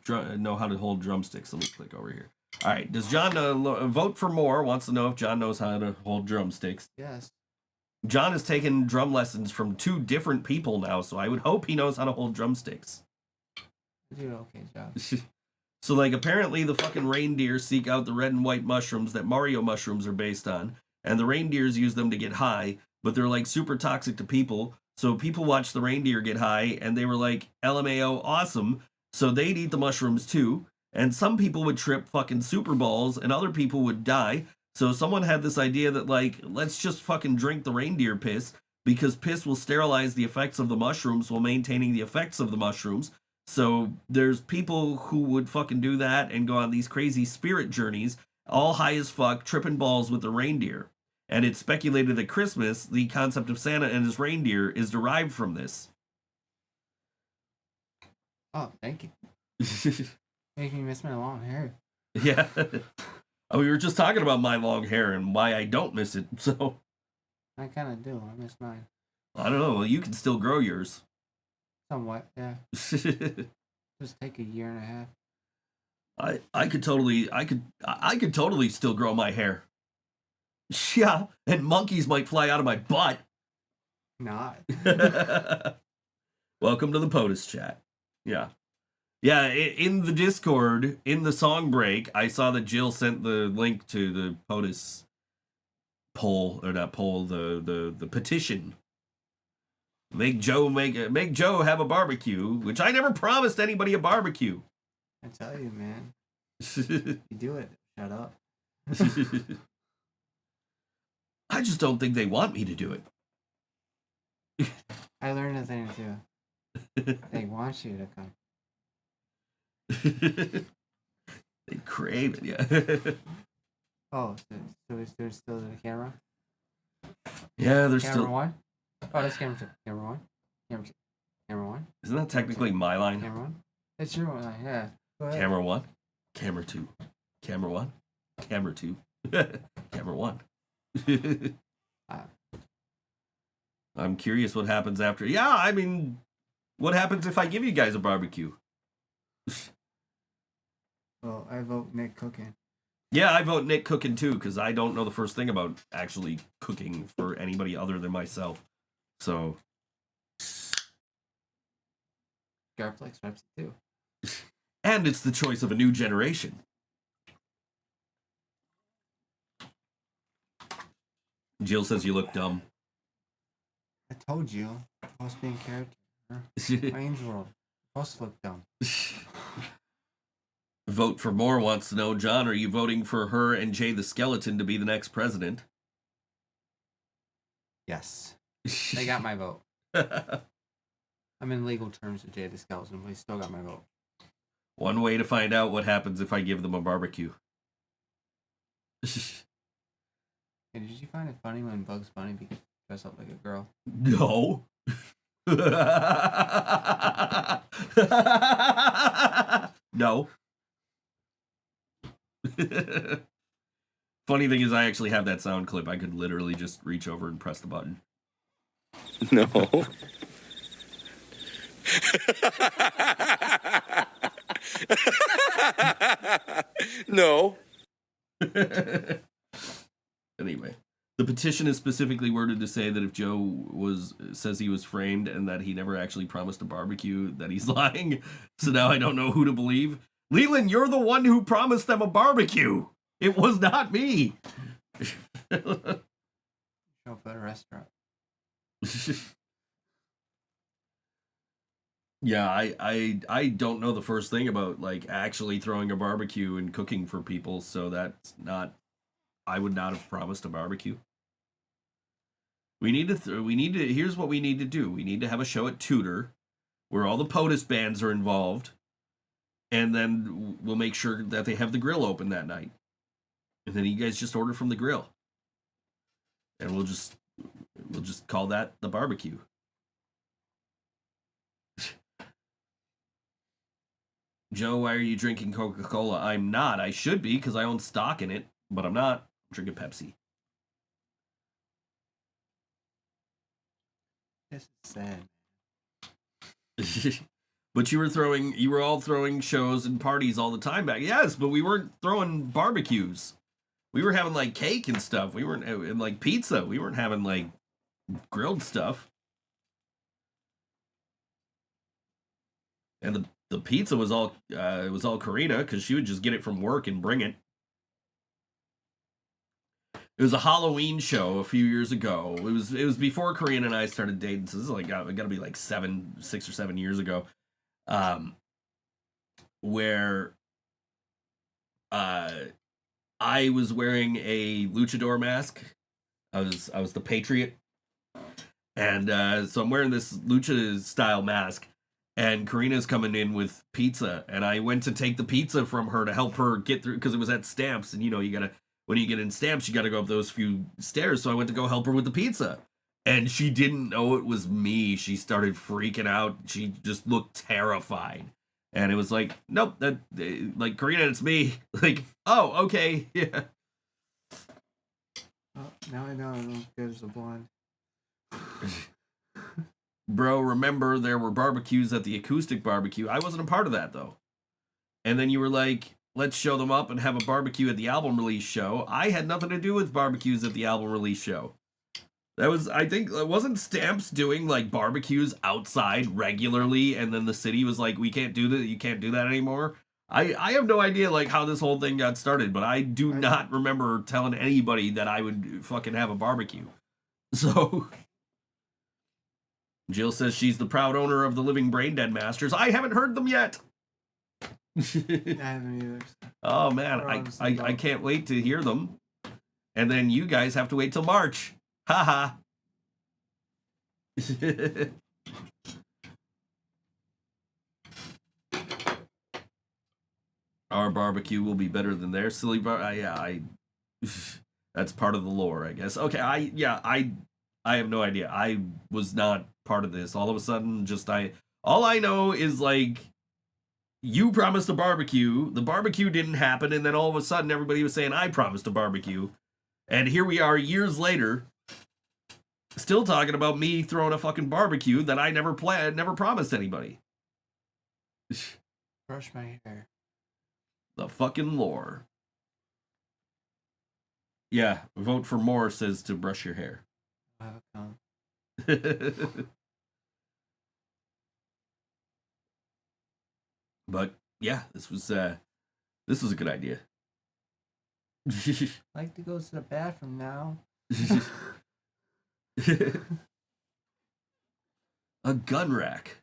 know how to hold drumsticks. Let me click over here. All right, does John vote for more? Wants to know if John knows how to hold drumsticks. Yes. John has taken drum lessons from 2 different people now, so I would hope he knows how to hold drumsticks. You do an okay job. So, like, apparently the fucking reindeer seek out the red and white mushrooms that Mario mushrooms are based on, and the reindeers use them to get high, but they're, like, super toxic to people, so people watch the reindeer get high, and they were like, LMAO, awesome, so they'd eat the mushrooms too, and some people would trip fucking super balls, and other people would die, so someone had this idea that, like, let's just fucking drink the reindeer piss, because piss will sterilize the effects of the mushrooms while maintaining the effects of the mushrooms. So there's people who would fucking do that and go on these crazy spirit journeys, all high as fuck, tripping balls with the reindeer. And it's speculated that Christmas, the concept of Santa and his reindeer, is derived from this. Oh, thank you. Make me miss my long hair. Yeah. We were just talking about my long hair and why I don't miss it, so... I kind of do. I miss mine. I don't know. Well, you can still grow yours. Somewhat, yeah. Just take a year and a half. I could totally still grow my hair. Yeah, and monkeys might fly out of my butt. Not. Welcome to the POTUS chat. Yeah. Yeah, in the Discord, in the song break, I saw that Jill sent the link to the POTUS poll, or not poll, the petition. Make Joe have a barbecue, which I never promised anybody a barbecue. I tell you, man. You do it. Shut up. I just don't think they want me to do it. I learned a thing too. They want you to come. They crave it, yeah. Oh, so is there still the camera? Yeah, there's Camera still... one? Oh, that's camera two. Camera one? Camera two. Camera one? Isn't that technically my line? Camera one? It's your line, yeah. Go ahead. Camera one, camera two, camera one, camera two, camera one. I'm curious what happens after. Yeah, I mean, what happens if I give you guys a barbecue? Well, I vote Nick cooking. Yeah, I vote Nick cooking too, because I don't know the first thing about actually cooking for anybody other than myself. So. Garflex Pepsi too. And it's the choice of a new generation. Jill says you look dumb. I told you. I was being character. Wayne's World. Supposed to look dumb. Vote for More wants to know, John, are you voting for her and Jay the Skeleton to be the next president? Yes. They got my vote. I'm in legal terms with Jay the Skeleton, but he still got my vote. One way to find out what happens if I give them a barbecue. Hey, did you find it funny when Bugs Bunny became dressed up like a girl? No. No. Funny thing is, I actually have that sound clip. I could literally just reach over and press the button. No. No. Anyway, the petition is specifically worded to say that if Joe says he was framed and that he never actually promised a barbecue, that he's lying. So now I don't know who to believe. Leland, you're the one who promised them a barbecue. It was not me. Show up at a restaurant. Yeah, I don't know the first thing about like actually throwing a barbecue and cooking for people, so that's not. I would not have promised a barbecue. We need to. Here's what we need to do. We need to have a show at Tudor, where all the POTUS bands are involved, and then we'll make sure that they have the grill open that night, and then you guys just order from the grill, and we'll just call that the barbecue. Joe, why are you drinking Coca-Cola? I'm not. I should be because I own stock in it, but I'm not. I'm drinking Pepsi. This is sad. But you were all throwing shows and parties all the time back. Yes, but we weren't throwing barbecues. We were having like cake and stuff. We weren't and like pizza. We weren't having like grilled stuff. And the pizza was all Karina because she would just get it from work and bring it. It was a Halloween show a few years ago. It was before Karina and I started dating, so this is like got to be like 6 or 7 years ago, where I was wearing a luchador mask. I was the Patriot, And so I'm wearing this lucha style mask, and Karina's coming in with pizza, and I went to take the pizza from her to help her get through because it was at Stamps, and you gotta when you get in Stamps, you gotta go up those few stairs. So I went to go help her with the pizza, and she didn't know it was me. She started freaking out. She just looked terrified, and it was like, nope, that like Karina, it's me. Like, oh, okay, yeah. Oh, now I know I'm as good as a blonde. Bro, remember there were barbecues at the acoustic barbecue. I wasn't a part of that though. And then you were like, let's show them up and have a barbecue at the album release show. I had nothing to do with barbecues at the album release show. That was, I think, wasn't Stamps doing like barbecues outside regularly, and then the city was like, we can't do that, you can't do that anymore. I have no idea like how this whole thing got started, but I do not remember telling anybody that I would fucking have a barbecue. So Jill says she's the proud owner of the Living Brain Dead Masters. I haven't heard them yet. I haven't either. Oh man, I can't wait to hear them. And then you guys have to wait till March. Haha. Our barbecue will be better than their silly yeah, that's part of the lore, I guess. Okay, I have no idea. I was not part of this. All of a sudden, all I know is like you promised a barbecue, the barbecue didn't happen, and then all of a sudden everybody was saying I promised a barbecue. And here we are years later, still talking about me throwing a fucking barbecue that I never promised anybody. Brush my hair. The fucking lore. Yeah, vote for more says to brush your hair. I'll have a comb. But yeah, this was a good idea. I like to go to the bathroom now. A gun rack.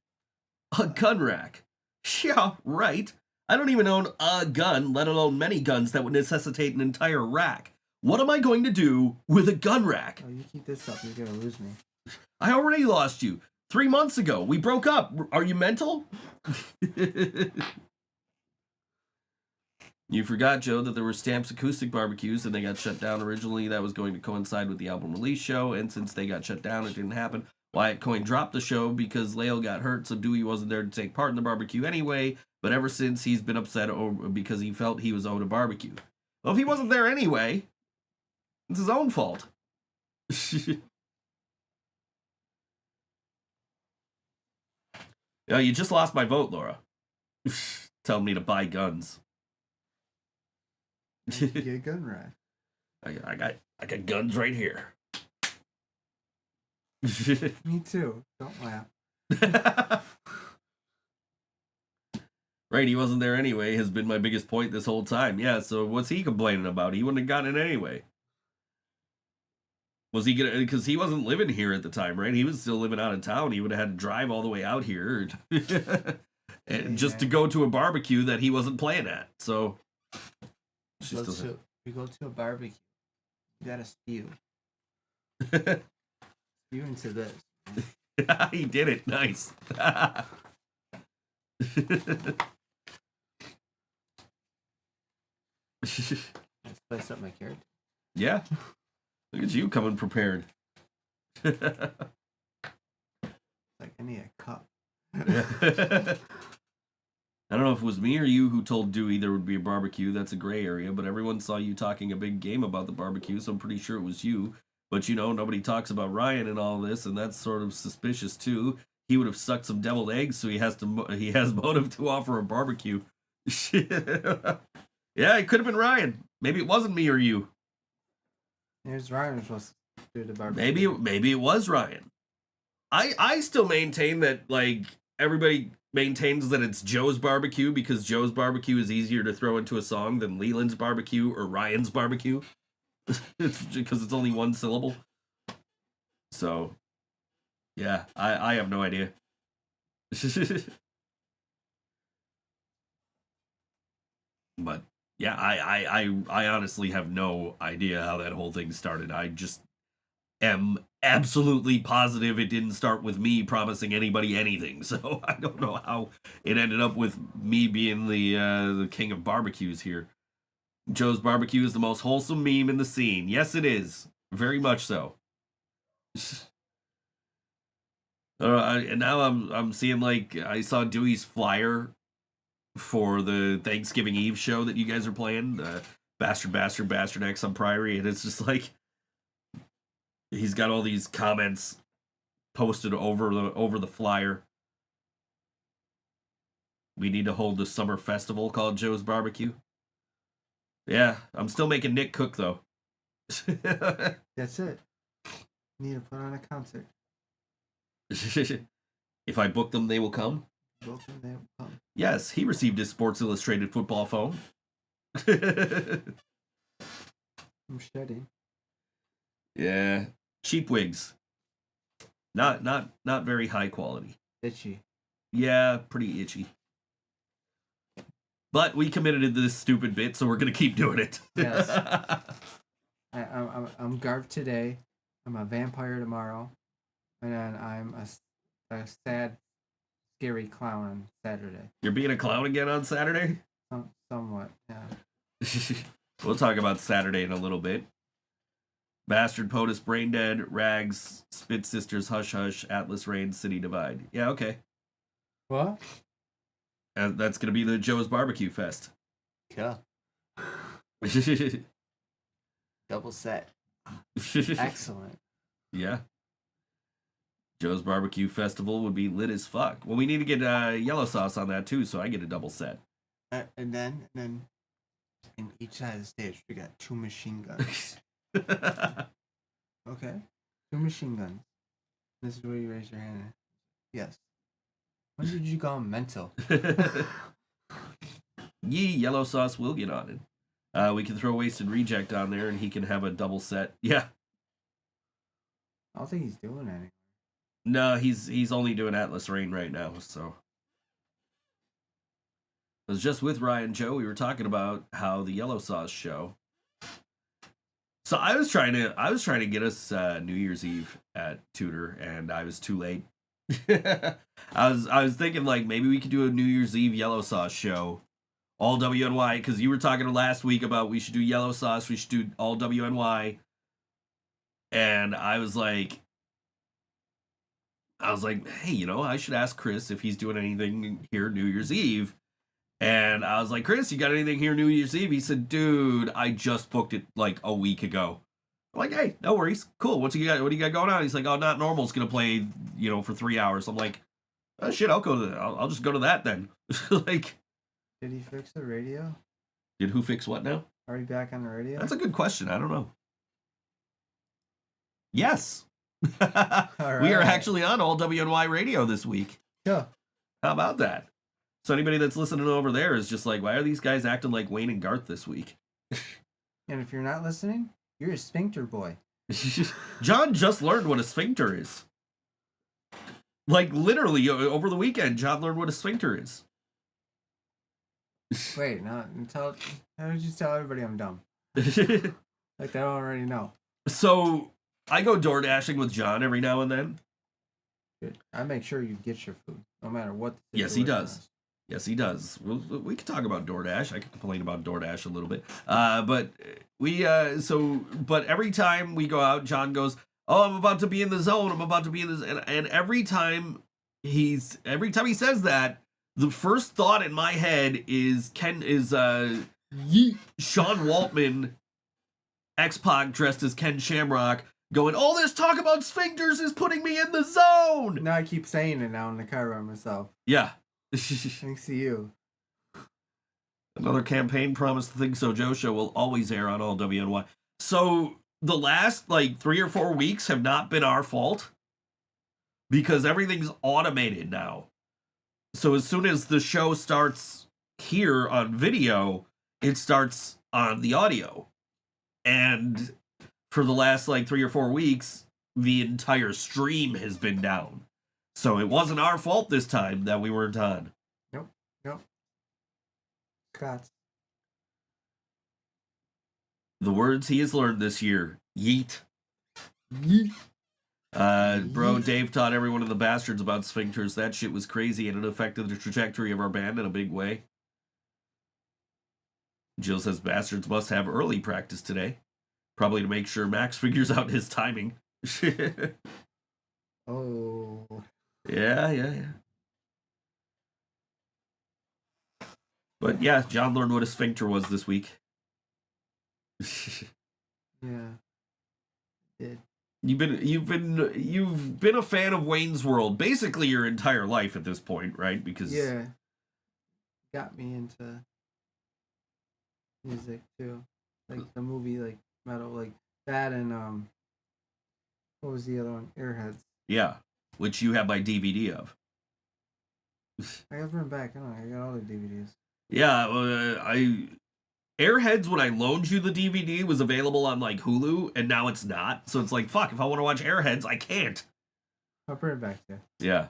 A gun rack. Yeah, right. I don't even own a gun, let alone many guns that would necessitate an entire rack. What am I going to do with a gun rack? Oh, you keep this up, you're gonna lose me. I already lost you. 3 months ago, we broke up. Are you mental? You forgot, Joe, that there were Stamps acoustic barbecues and they got shut down originally. That was going to coincide with the album release show, and since they got shut down, it didn't happen. Wyatt Coyne dropped the show because Lael got hurt, so Dewey wasn't there to take part in the barbecue anyway, but ever since, he's been upset because he felt he was owed a barbecue. Well, if he wasn't there anyway, it's his own fault. Yeah, you just lost my vote, Laura. Telling me to buy guns. Get a gun rack. I got guns right here. Me too. Don't laugh. Right, he wasn't there anyway has been my biggest point this whole time. Yeah, so what's he complaining about? He wouldn't have gotten it anyway. Was he gonna, because he wasn't living here at the time, right? He was still living out of town. He would have had to drive all the way out here and just to go to a barbecue that he wasn't playing at. So we go to a barbecue. You gotta spew. Spew into this. He did it. Nice. Let's spice up my character. Yeah. Look at you coming prepared. Like, I need a cup. I don't know if it was me or you who told Dewey there would be a barbecue. That's a gray area, but everyone saw you talking a big game about the barbecue, so I'm pretty sure it was you. But you know, nobody talks about Ryan and all this, and that's sort of suspicious too. He would have sucked some deviled eggs, so he has motive to offer a barbecue. Yeah, it could have been Ryan. Maybe it wasn't me or you. Here's Ryan was supposed to do the barbecue. Maybe it was Ryan. I still maintain that, like, everybody maintains that it's Joe's barbecue because Joe's barbecue is easier to throw into a song than Leland's barbecue or Ryan's barbecue. It's because it's only one syllable. So, yeah, I have no idea. But yeah, I honestly have no idea how that whole thing started. I just am absolutely positive it didn't start with me promising anybody anything. So I don't know how it ended up with me being the king of barbecues here. Joe's barbecue is the most wholesome meme in the scene. Yes, it is. Very much so. And now I'm seeing, like, I saw Dewey's flyer for the Thanksgiving Eve show that you guys are playing, Bastard X on Priory, and it's just like he's got all these comments posted over the flyer. We need to hold the summer festival called Joe's Barbecue. Yeah, I'm still making Nick cook though. That's it. Need to put on a concert. If I book them, they will come. Both of them come. Yes, he received his Sports Illustrated football phone. I'm shedding. Yeah, cheap wigs. Not very high quality. Itchy. Yeah, pretty itchy. But we committed to this stupid bit, so we're gonna keep doing it. Yes. I'm Garp today. I'm a vampire tomorrow, and then I'm a sad, scary clown on Saturday. You're being a clown again on Saturday? Somewhat, yeah. We'll talk about Saturday in a little bit. Bastard POTUS, Brain Dead, Rags, Spit Sisters, Hush Hush, Atlas Rain, City Divide. Yeah, okay. What? And that's gonna be the Joe's Barbecue Fest. Yeah. Double set. Excellent. Yeah. Joe's Barbecue Festival would be lit as fuck. Well, we need to get yellow sauce on that too, so I get a double set. And then in each side of the stage, we got 2 machine guns. Okay? 2 machine guns. This is where you raise your hand. Yes. When did you go mental? Yee, yellow sauce will get on it. We can throw Wasted Reject on there and he can have a double set. Yeah. I don't think he's doing anything. No, he's only doing Atlas Rain right now, so. I was just with Ryan Joe. We were talking about how the yellow sauce show. So I was trying to get us New Year's Eve at Tudor, and I was too late. I was thinking like maybe we could do a New Year's Eve yellow sauce show, all WNY, because you were talking last week about we should do yellow sauce, we should do all WNY, and I was like, hey, you know, I should ask Chris if he's doing anything here New Year's Eve. And I was like, Chris, you got anything here New Year's Eve? He said, dude, I just booked it like a week ago. I'm like, hey, no worries. Cool. What do you got going on? He's like, oh, Not Normal's going to play, you know, for 3 hours. I'm like, oh, shit, I'll go to that. I'll just go to that then. Like. Did he fix the radio? Did who fix what now? Are we back on the radio? That's a good question. I don't know. Yes. Right. We are actually on all WNY radio this week. Yeah. How about that? So anybody that's listening over there is just like, why are these guys acting like Wayne and Garth this week? And if you're not listening, you're a sphincter boy. John just learned what a sphincter is. Like literally over the weekend, John learned what a sphincter is. Wait, how did you tell everybody I'm dumb? Like they already know. So I go door dashing with John every now and then. Good. I make sure you get your food, no matter what. Yes, he does. Yes, he does. We could talk about DoorDash. I could complain about DoorDash a little bit. But every time we go out, John goes, oh, I'm about to be in the zone. I'm about to be in this. And every time he says that, the first thought in my head is Sean Waltman, X-Pac dressed as Ken Shamrock, going, all this talk about sphincters is putting me in the zone. Now I keep saying it now in the car by myself. Yeah. Thanks to you. Another campaign promise. The Think So Joe show will always air on all WNY. So the last like 3 or 4 weeks have not been our fault because everything's automated now. So as soon as the show starts here on video, it starts on the audio. And for the last like 3 or 4 weeks, the entire stream has been down. So it wasn't our fault this time that we weren't on. Nope. Scott's. The words he has learned this year. Yeet. Yeet. Bro, Dave taught every one of the bastards about sphincters. That shit was crazy, and it affected the trajectory of our band in a big way. Jill says bastards must have early practice today. Probably to make sure Max figures out his timing. Oh. Yeah. But yeah, John learned what a sphincter was this week. Yeah. Did. You've been a fan of Wayne's World basically your entire life at this point, right? Because Yeah. Got me into music too. Like the movie, like metal, like that, and what was the other one? Airheads. yeah, which you have my DVD of. I got them back. I don't know. I got all the DVDs. Yeah, Airheads, when I loaned you the DVD, was available on like Hulu, and now it's not. So it's like, fuck, if I want to watch Airheads, I can't. I'll bring it back to you. Yeah.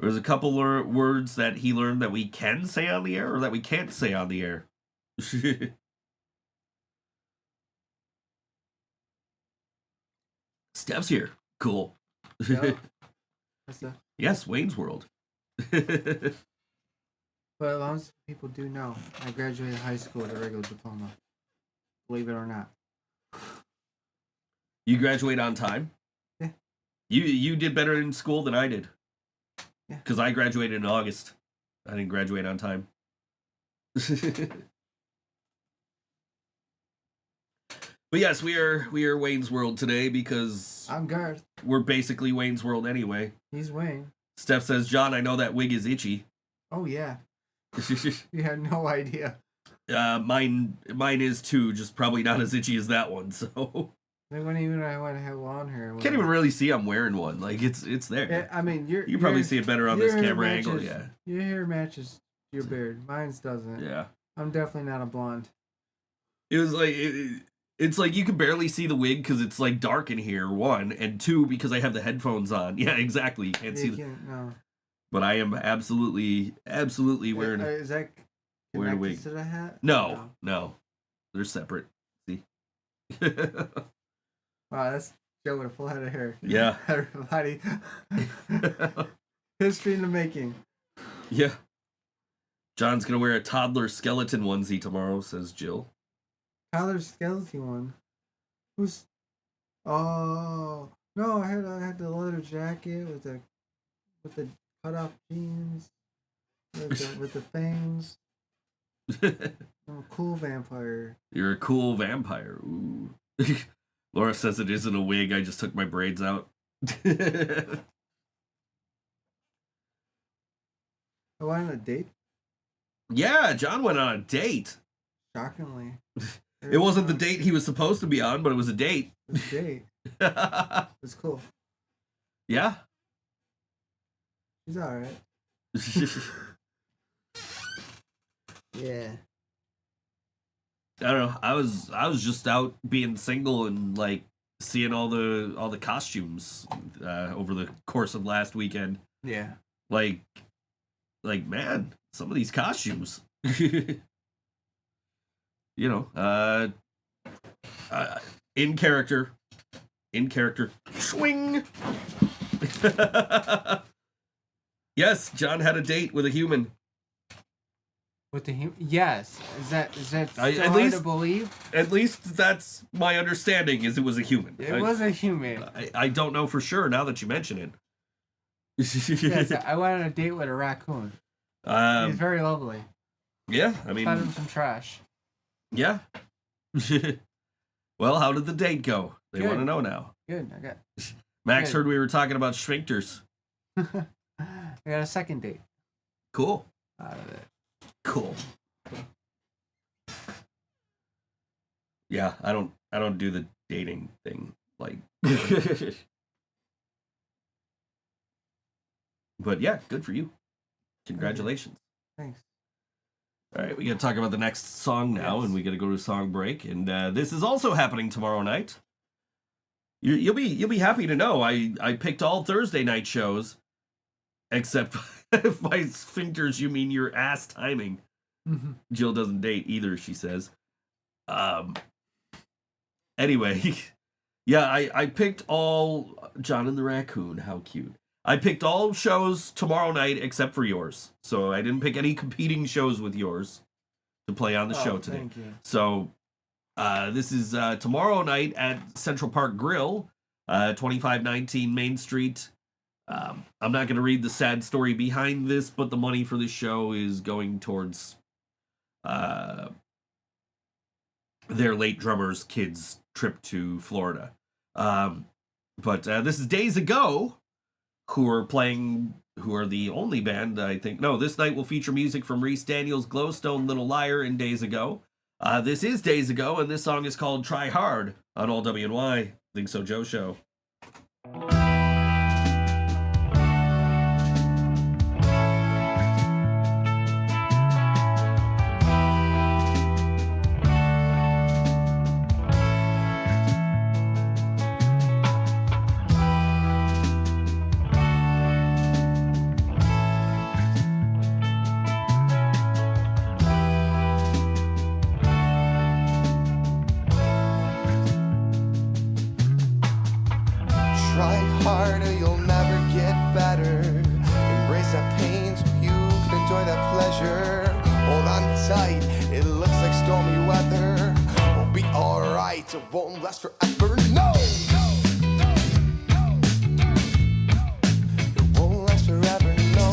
There's a couple words that he learned that we can say on the air or that we can't say on the air. Steph's here. Cool. Yep. What's up? Yes, Wayne's World. But as long as people do know, I graduated high school with a regular diploma. Believe it or not. You graduate on time? Yeah. You did better in school than I did. Yeah. Because I graduated in August. I didn't graduate on time. But yes, we are Wayne's World today because I'm Garth. we're basically Wayne's World anyway. He's Wayne. Steph says, John, I know that wig is itchy. Oh yeah. You had no idea. Mine is too, just probably not as itchy as that one. So Like when even I want to have long hair. can't even really see I'm wearing one. Like it's there. Yeah, I mean, You probably see it better on this camera angle. Yeah. Your hair matches your beard. Mine's doesn't. Yeah. I'm definitely not a blonde. It was like it's like you can barely see the wig because it's like dark in here. One and two because I have the headphones on. Yeah, exactly. You can't see. No. But I am absolutely wearing Is that wearing a connected wig. to the hat? No, they're separate. See. Wow, that's Joe with a full head of hair. Yeah. Everybody. History in the making. Yeah. John's gonna wear a toddler skeleton onesie tomorrow, says Jill. Tyler skeleton one. Who's? Oh no! I had the leather jacket with the cut off jeans with the fangs. I'm a cool vampire. You're a cool vampire. Ooh. Laura says it isn't a wig. I just took my braids out. I went on a date. Yeah, John went on a date. Shockingly. It wasn't the date he was supposed to be on, but it was a date. It was a date. It's cool. Yeah. She's alright. Yeah. I don't know. I was just out being single and like seeing all the costumes over the course of last weekend. Yeah. Like man, some of these costumes. You know, in character, swing. Yes, John had a date with a human. With the yes, is that so at hard least- to believe? At least that's my understanding. Is it was a human. It was a human. I don't know for sure now that you mention it. Yes, I went on a date with a raccoon. He's very lovely. Yeah, I mean, Fed him some trash. yeah. Well, how did the date go? They Good. want to know now. Good. I got Max Good. heard we were talking about sphincters. I got a second date Cool. out of it. Cool. Yeah, I don't do the dating thing like. But yeah, good for you. Congratulations. Thanks. All right, we got to talk about the next song now, Yes. and we got to go to a song break. And this is also happening tomorrow night. You'll be happy to know I picked all Thursday night shows, except if by sphincters you mean your ass timing. Mm-hmm. Jill doesn't date either, she says. Anyway, Yeah, I picked all John and the Raccoon. How cute. I picked all shows tomorrow night except for yours. So I didn't pick any competing shows with yours to play on the show today. Thank you. So this is tomorrow night at Central Park Grill, 2519 Main Street. I'm not going to read the sad story behind this, but the money for this show is going towards their late drummer's kids' trip to Florida. But this is Days Ago, who are the only band, I think. No, this night will feature music from Reese Daniels, Glowstone, Little Liar, and Days Ago. This is Days Ago, and this song is called Try Hard on All WNY, Think So Joe Show. Try harder, you'll never get better. Embrace that pain so you can enjoy that pleasure. Hold on tight, it looks like stormy weather. We'll be alright, it won't last forever. No! It won't last forever, no.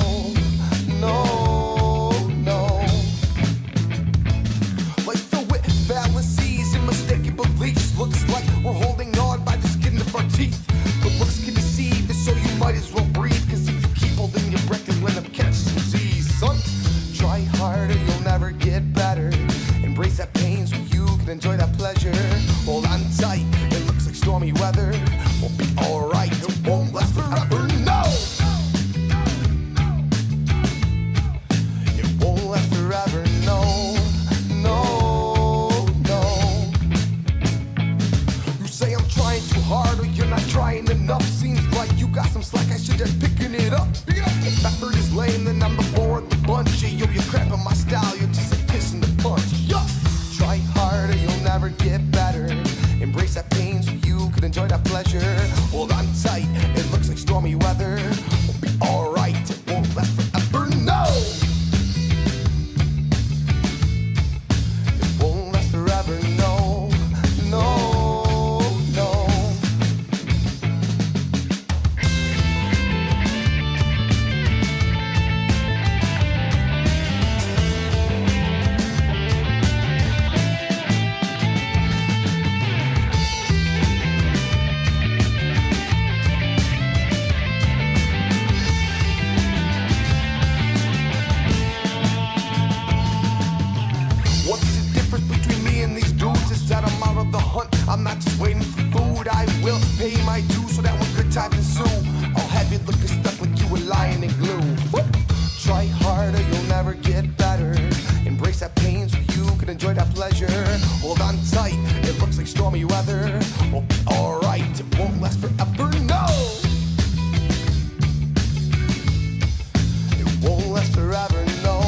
Like filled with fallacies and mistaken beliefs. Looks like we're holding on by the skin of our teeth. But looks can deceive, so you might as well breathe. Cause if you keep holding your breath, you'll end up catching some Z's. Son, try harder, you'll never get better. Embrace that pain so you can enjoy that pleasure. Hold on tight, it looks like stormy weather. We'll be alright, it won't last forever, no! It won't last forever, no. You say I'm trying too hard or you're not trying enough. Seems like you got some slack, I should just picking it up. If effort is lame, then I'm the four of the bunch. Yeah, yo, you're cramping my style, you're just like kissing the punch. Yeah. Try harder, you'll never get better. Embrace that pain so you can enjoy that pleasure. Hold on tight, it looks like stormy weather. We'll be alright, it won't last forever, no! It won't last forever, no. What's the difference between me and these dudes? Is that I'm out of the hunt. I'm not just waiting for food. I will pay my dues so that when good times ensue, I'll have you looking stuck like you were lying in glue. Woo! Try harder, you'll never get better. Embrace that pain so you can enjoy that pleasure. Hold on tight, it looks like stormy weather. We'll be alright, it won't last forever, no! It won't last forever, no.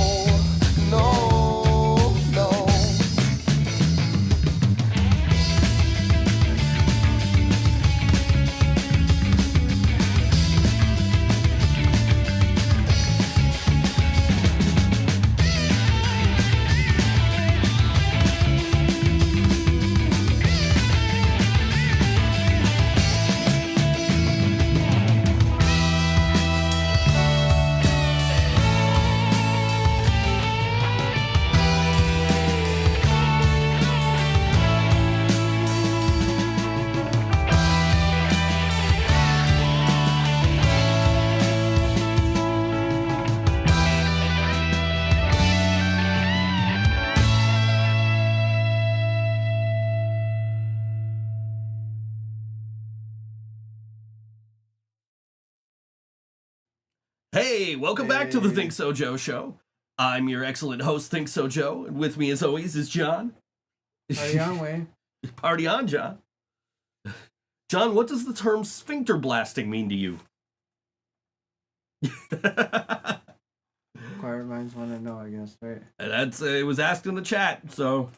Hey, welcome back to the Think So Joe Show. I'm your excellent host, Think So Joe, and with me as always is John. Party on, Wayne. Party on, John. John, what does the term sphincter blasting mean to you? Quiet minds want to know, I guess, right? That's it was asked in the chat, so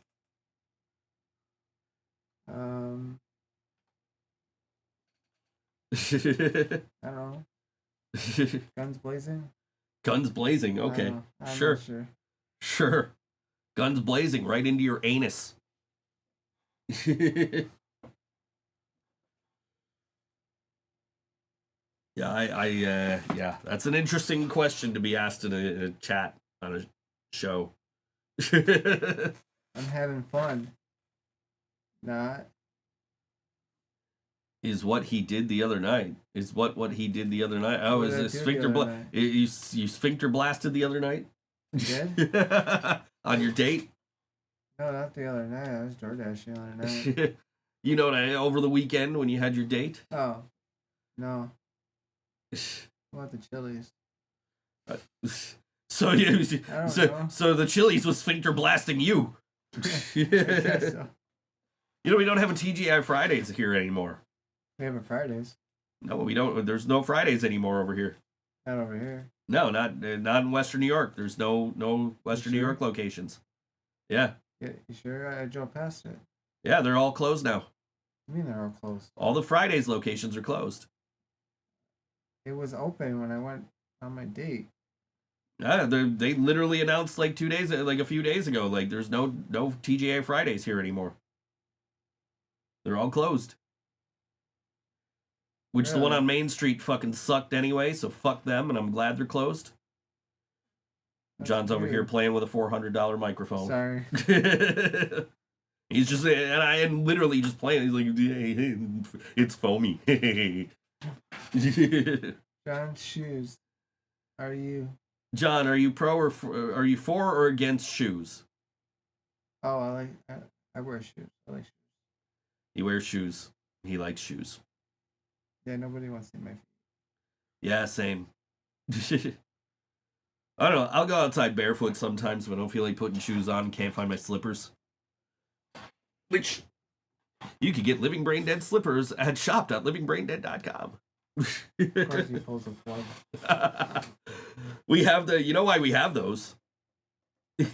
I don't know. Guns blazing? Guns blazing. Okay. I'm Sure. not sure. Sure. Guns blazing right into your anus. Yeah, yeah, that's an interesting question to be asked in a chat on a show. I'm having fun. Not. Is what he did the other night. Is what he did the other night. Oh, What is did I it do the sphincter other bla- night? you sphincter blasted the other night? You did? On your date? No, not the other night. I was DoorDash the other night. You know, over the weekend when you had your date? Oh. No. What about the Chili's? So you, I don't know. so the Chili's was sphincter blasting you. I guess so. You know, we don't have a TGI Fridays here anymore. We have a Fridays. No, we don't. There's no Fridays anymore over here. Not over here. No, not in Western New York. There's no Western New sure? York locations. Yeah, Yeah, you sure? I drove past it. yeah, they're all closed now. I mean, they're all closed. All the Fridays locations are closed. It was open when I went on my date. Yeah, they literally announced like a few days ago, like there's no TGI Fridays here anymore. They're all closed. Which the one Really? on Main Street fucking sucked anyway, so fuck them, and I'm glad they're closed. That's John's over here weird. playing with a $400 microphone. Sorry. He's just and literally just playing. He's like, hey, it's foamy. John Shoes. Are you? John, are you pro or are you for or against shoes? Oh, I wear shoes. I like shoes. He wears shoes. He likes shoes. Yeah, nobody wants to see my feet. Yeah, same. I don't know. I'll go outside barefoot sometimes if I don't feel like putting shoes on. Can't find my slippers. Which you could get Living Brain Dead slippers at shop.livingbraindead.com. Of course, he pulls a plug. We have you know why we have those? How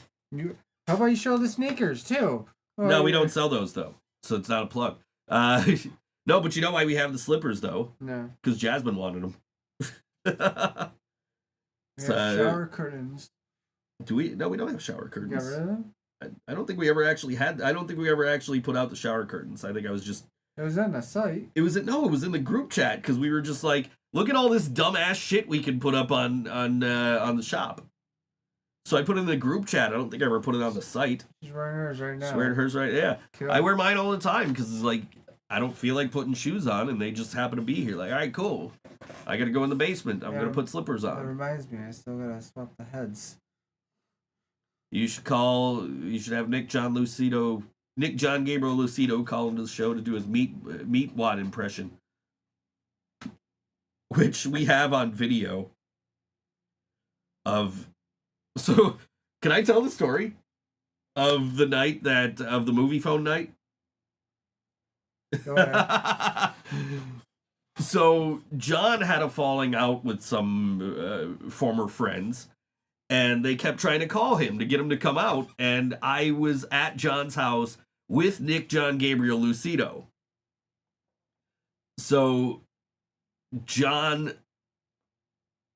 about you show the sneakers too? Oh, No, we yeah. don't sell those though. So it's not a plug. No, but you know why we have the slippers though? No. Because Jasmine wanted them. We So- have shower curtains. Do we? No, we don't have shower You curtains. got rid of them? I don't think we ever actually had. I don't think we ever actually put out the shower curtains. I think I was just. It was on the site. It was in the group chat because we were just like, look at all this dumbass shit we can put up on the shop. So I put it in the group chat. I don't think I ever put it on the site. She's wearing hers right now. Swear to hers, right? Yeah, Cool. I wear mine all the time because it's like I don't feel like putting shoes on, and they just happen to be here. Like, all right, cool. I gotta go in the basement. I'm Yeah, gonna put slippers That on. reminds me, I still gotta swap the heads. You should have Nick John Gabriel Lucido call into the show to do his meat wad impression, which we have on video. So, can I tell the story of the night of the movie phone night? Go ahead. So John had a falling out with some former friends, and they kept trying to call him to get him to come out. And I was at John's house with Nick John Gabriel Lucido. So John's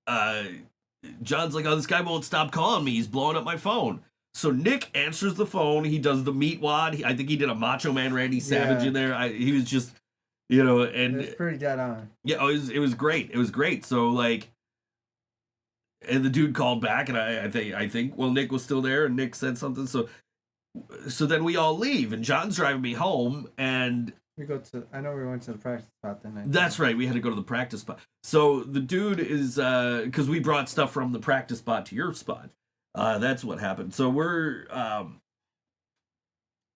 like, oh, this guy won't stop calling me. He's blowing up my phone. So Nick answers the phone. He does the meat wad. I think he did a Macho Man Randy Savage Yeah. in there. He was just, and It's pretty dead on. yeah, it was great. It was great. So like, and the dude called back, and I think Nick was still there, and Nick said something. So then we all leave, and John's driving me home, and I know we went to the practice spot that night. that's right. We had to go to the practice spot. So the dude is because we brought stuff from the practice spot to your spot. That's what happened. So we're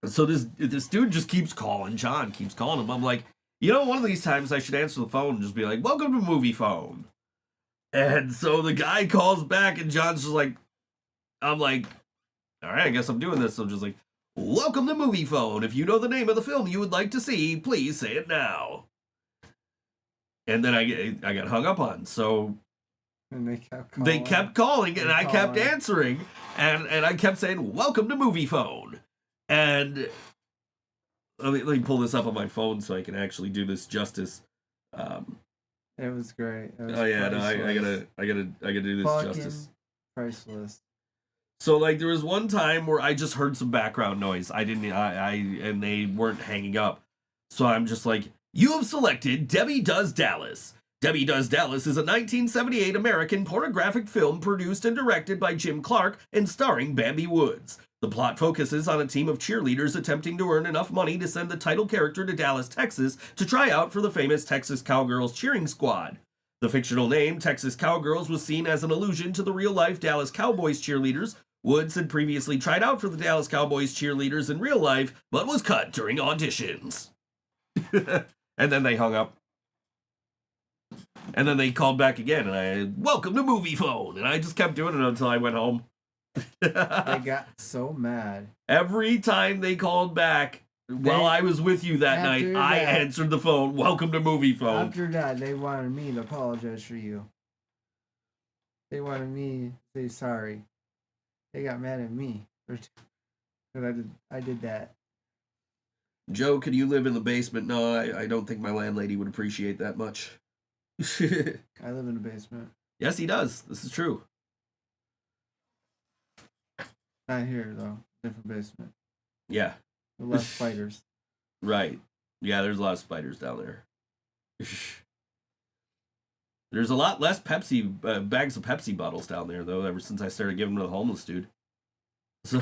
so this dude just keeps calling. John keeps calling him. I'm like, one of these times I should answer the phone and just be like, "Welcome to Movie Phone." And so the guy calls back, and John's just like, I'm like, all right, I guess I'm doing this. So I'm just like, "Welcome to Movie Phone. If you know the name of the film you would like to see, please say it now." And then I got hung up on. So And they kept calling, and I kept calling. answering, and I kept saying, "Welcome to Movie Phone." And let me pull this up on my phone so I can actually do this justice. It was great. It was Oh yeah, no, I priceless. gotta do this Fucking justice. priceless. So like there was one time where I just heard some background noise. And they weren't hanging up. So I'm just like, you have selected Debbie Does Dallas. Debbie Does Dallas is a 1978 American pornographic film produced and directed by Jim Clark and starring Bambi Woods. The plot focuses on a team of cheerleaders attempting to earn enough money to send the title character to Dallas, Texas to try out for the famous Texas Cowgirls cheering squad. The fictional name, Texas Cowgirls, was seen as an allusion to the real-life Dallas Cowboys cheerleaders. Woods had previously tried out for the Dallas Cowboys cheerleaders in real life, but was cut during auditions. And then they hung up. And then they called back again, and I, welcome to Movie Phone. And I just kept doing it until I went home. They got so mad. Every time they called back, while I was with you that night, I answered the phone, welcome to Movie Phone. After that, they wanted me to apologize for you. They wanted me to say sorry. They got mad at me because I did that. Joe, can you live in the basement? No, I don't think my landlady would appreciate that much. I live in the basement. Yes, he does. This is true. Not here though. Different basement. Yeah. With less spiders. Right. Yeah, there's a lot of spiders down there. There's a lot less Pepsi bags of Pepsi bottles down there though. Ever since I started giving them to the homeless dude. So,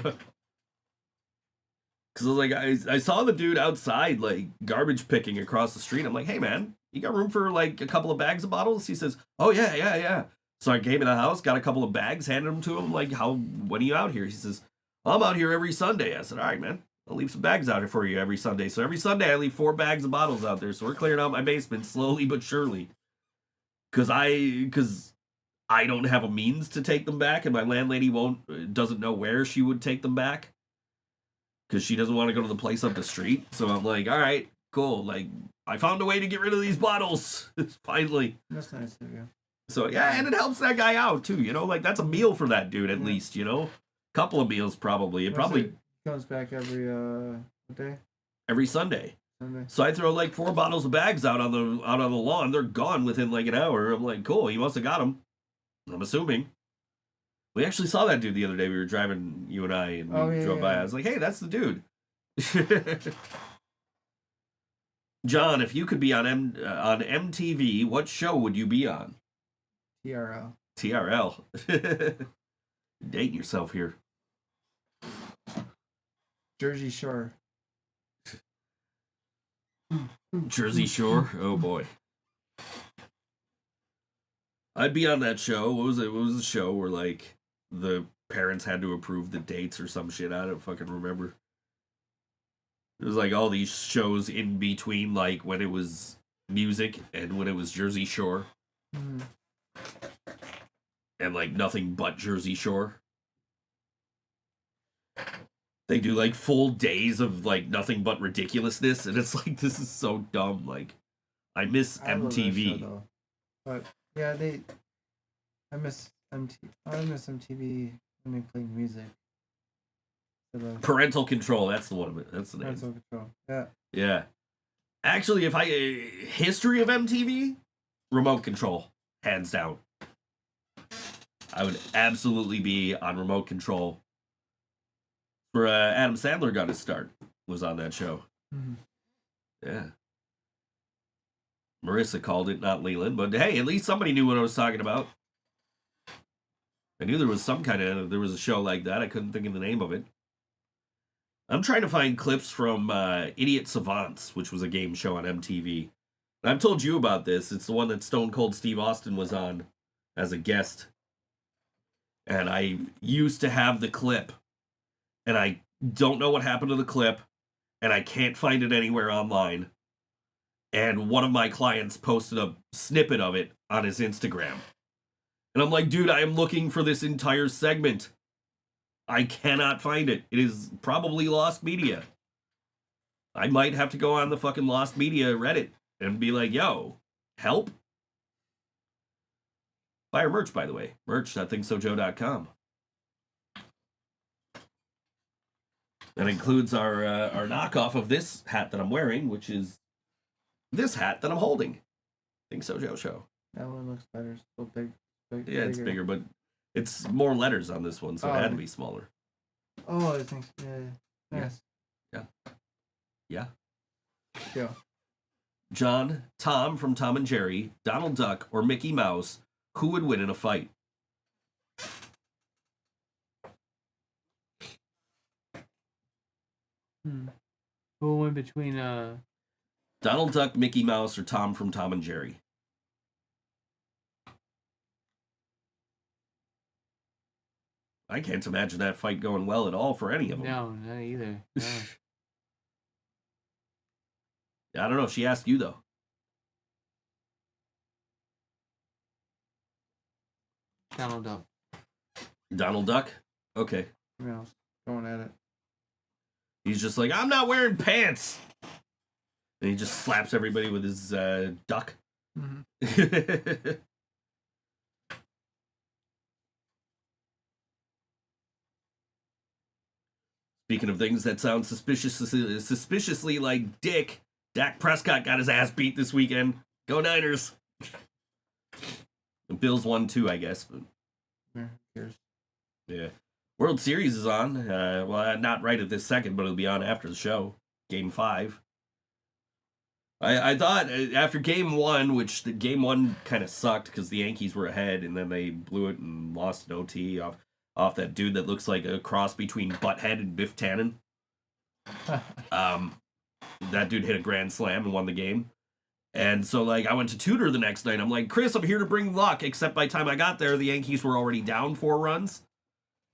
because I was like, I saw the dude outside like garbage picking across the street. I'm like, hey man, you got room for like a couple of bags of bottles? He says, oh yeah. So I came in the house, got a couple of bags, handed them to him. Like, when are you out here? He says, I'm out here every Sunday. I said, all right, man, I'll leave some bags out here for you every Sunday. So every Sunday I leave 4 bags of bottles out there. So we're clearing out my basement slowly but surely. Because I don't have a means to take them back, and my landlady doesn't know where she would take them back. Because she doesn't want to go to the place up the street. So I'm like, all right, cool. Like, I found a way to get rid of these bottles. Finally. That's nice of you. So, yeah, and it helps that guy out, too, you know? Like, that's a meal for that dude, at least, you know? Couple of meals, probably. It probably comes back every, what day? Every Sunday. Sunday. So I throw, like, 4 bottles of bags out on the lawn. They're gone within, like, an hour. I'm like, cool, he must have got them. I'm assuming. We actually saw that dude the other day. We were driving, you and I, and we drove by. I was like, hey, that's the dude. John, if you could be on MTV, what show would you be on? TRL. TRL. Dating yourself here. Jersey Shore. Jersey Shore? Oh boy. I'd be on that show. What was it? What was the show where like the parents had to approve the dates or some shit? I don't fucking remember. It was like all these shows in between, like when it was music and when it was Jersey Shore. Mm. And like nothing but Jersey Shore. They do like full days of like nothing but ridiculousness, and it's like, this is so dumb. Like, I miss MTV. Show, but yeah, I miss MTV when they played music. Parental Control, that's the one. That's the name. Parental Control. Yeah. Yeah. Actually, if history of MTV, Remote Control, hands down. I would absolutely be on Remote Control. Where Adam Sandler got his start, was on that show. Mm-hmm. Yeah. Marissa called it, not Leland, but hey, at least somebody knew what I was talking about. I knew there was there was a show like that. I couldn't think of the name of it. I'm trying to find clips from Idiot Savants, which was a game show on MTV. And I've told you about this. It's the one that Stone Cold Steve Austin was on as a guest. And I used to have the clip. And I don't know what happened to the clip. And I can't find it anywhere online. And one of my clients posted a snippet of it on his Instagram. And I'm like, dude, I am looking for this entire segment. I cannot find it. It is probably lost media. I might have to go on the fucking lost media Reddit and be like, yo, help? Buy our merch, by the way. Merch.ThinkSoJoe.com. That includes our knockoff of this hat that I'm wearing, which is this hat that I'm holding. ThinkSoJoE show. That one looks better. It's still big. Yeah, it's bigger, but it's more letters on this one, so it had to be smaller. Oh, I think yes. Yeah. Yeah. John, Tom from Tom and Jerry, Donald Duck, or Mickey Mouse, who would win in a fight? Who went between Donald Duck, Mickey Mouse, or Tom from Tom and Jerry? I can't imagine that fight going well at all for any of them. No, not either. No. I don't know. She asked you, though. Donald Duck. Donald Duck? Okay. Mouse going at it. He's just like, I'm not wearing pants! And he just slaps everybody with his duck. Mm-hmm. Speaking of things that sound suspiciously like dick, Dak Prescott got his ass beat this weekend. Go Niners! The Bills won too, I guess. But Yeah, who cares? yeah. World Series is on. Well, not right at this second, but it'll be on after the show. Game 5. I thought after Game 1, which the Game 1 kind of sucked because the Yankees were ahead, and then they blew it and lost an OT off that dude that looks like a cross between Butthead and Biff Tannen. That dude hit a grand slam and won the game. And so, like, I went to tutor the next night. I'm like, Chris, I'm here to bring luck. Except by the time I got there, the Yankees were already down 4 runs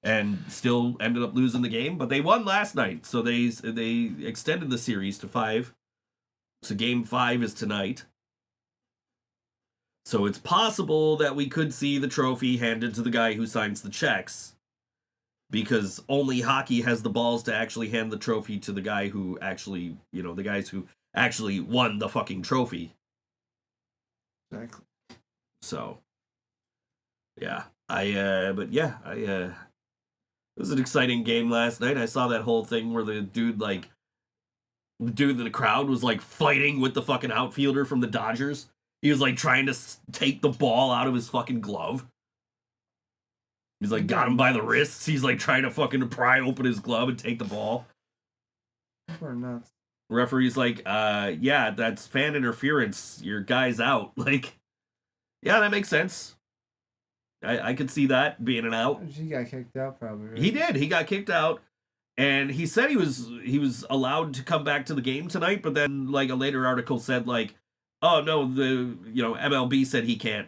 and still ended up losing the game. But they won last night, so they extended the series to 5. So Game 5 is tonight. So it's possible that we could see the trophy handed to the guy who signs the checks. Because only hockey has the balls to actually hand the trophy to the guy who actually, the guys who actually won the fucking trophy. Exactly. So, yeah. It was an exciting game last night. I saw that whole thing where the dude in the crowd was, like, fighting with the fucking outfielder from the Dodgers. He was, like, trying to take the ball out of his fucking glove. He's, like, got him by the wrists. He's, like, trying to fucking pry open his glove and take the ball. People are nuts. Referee's like, yeah, that's fan interference. Your guy's out. Like, yeah, that makes sense. I could see that being an out. He got kicked out probably, right? He did. He got kicked out. And he said he was allowed to come back to the game tonight, but then, like, a later article said, like, oh, no, MLB said he can't.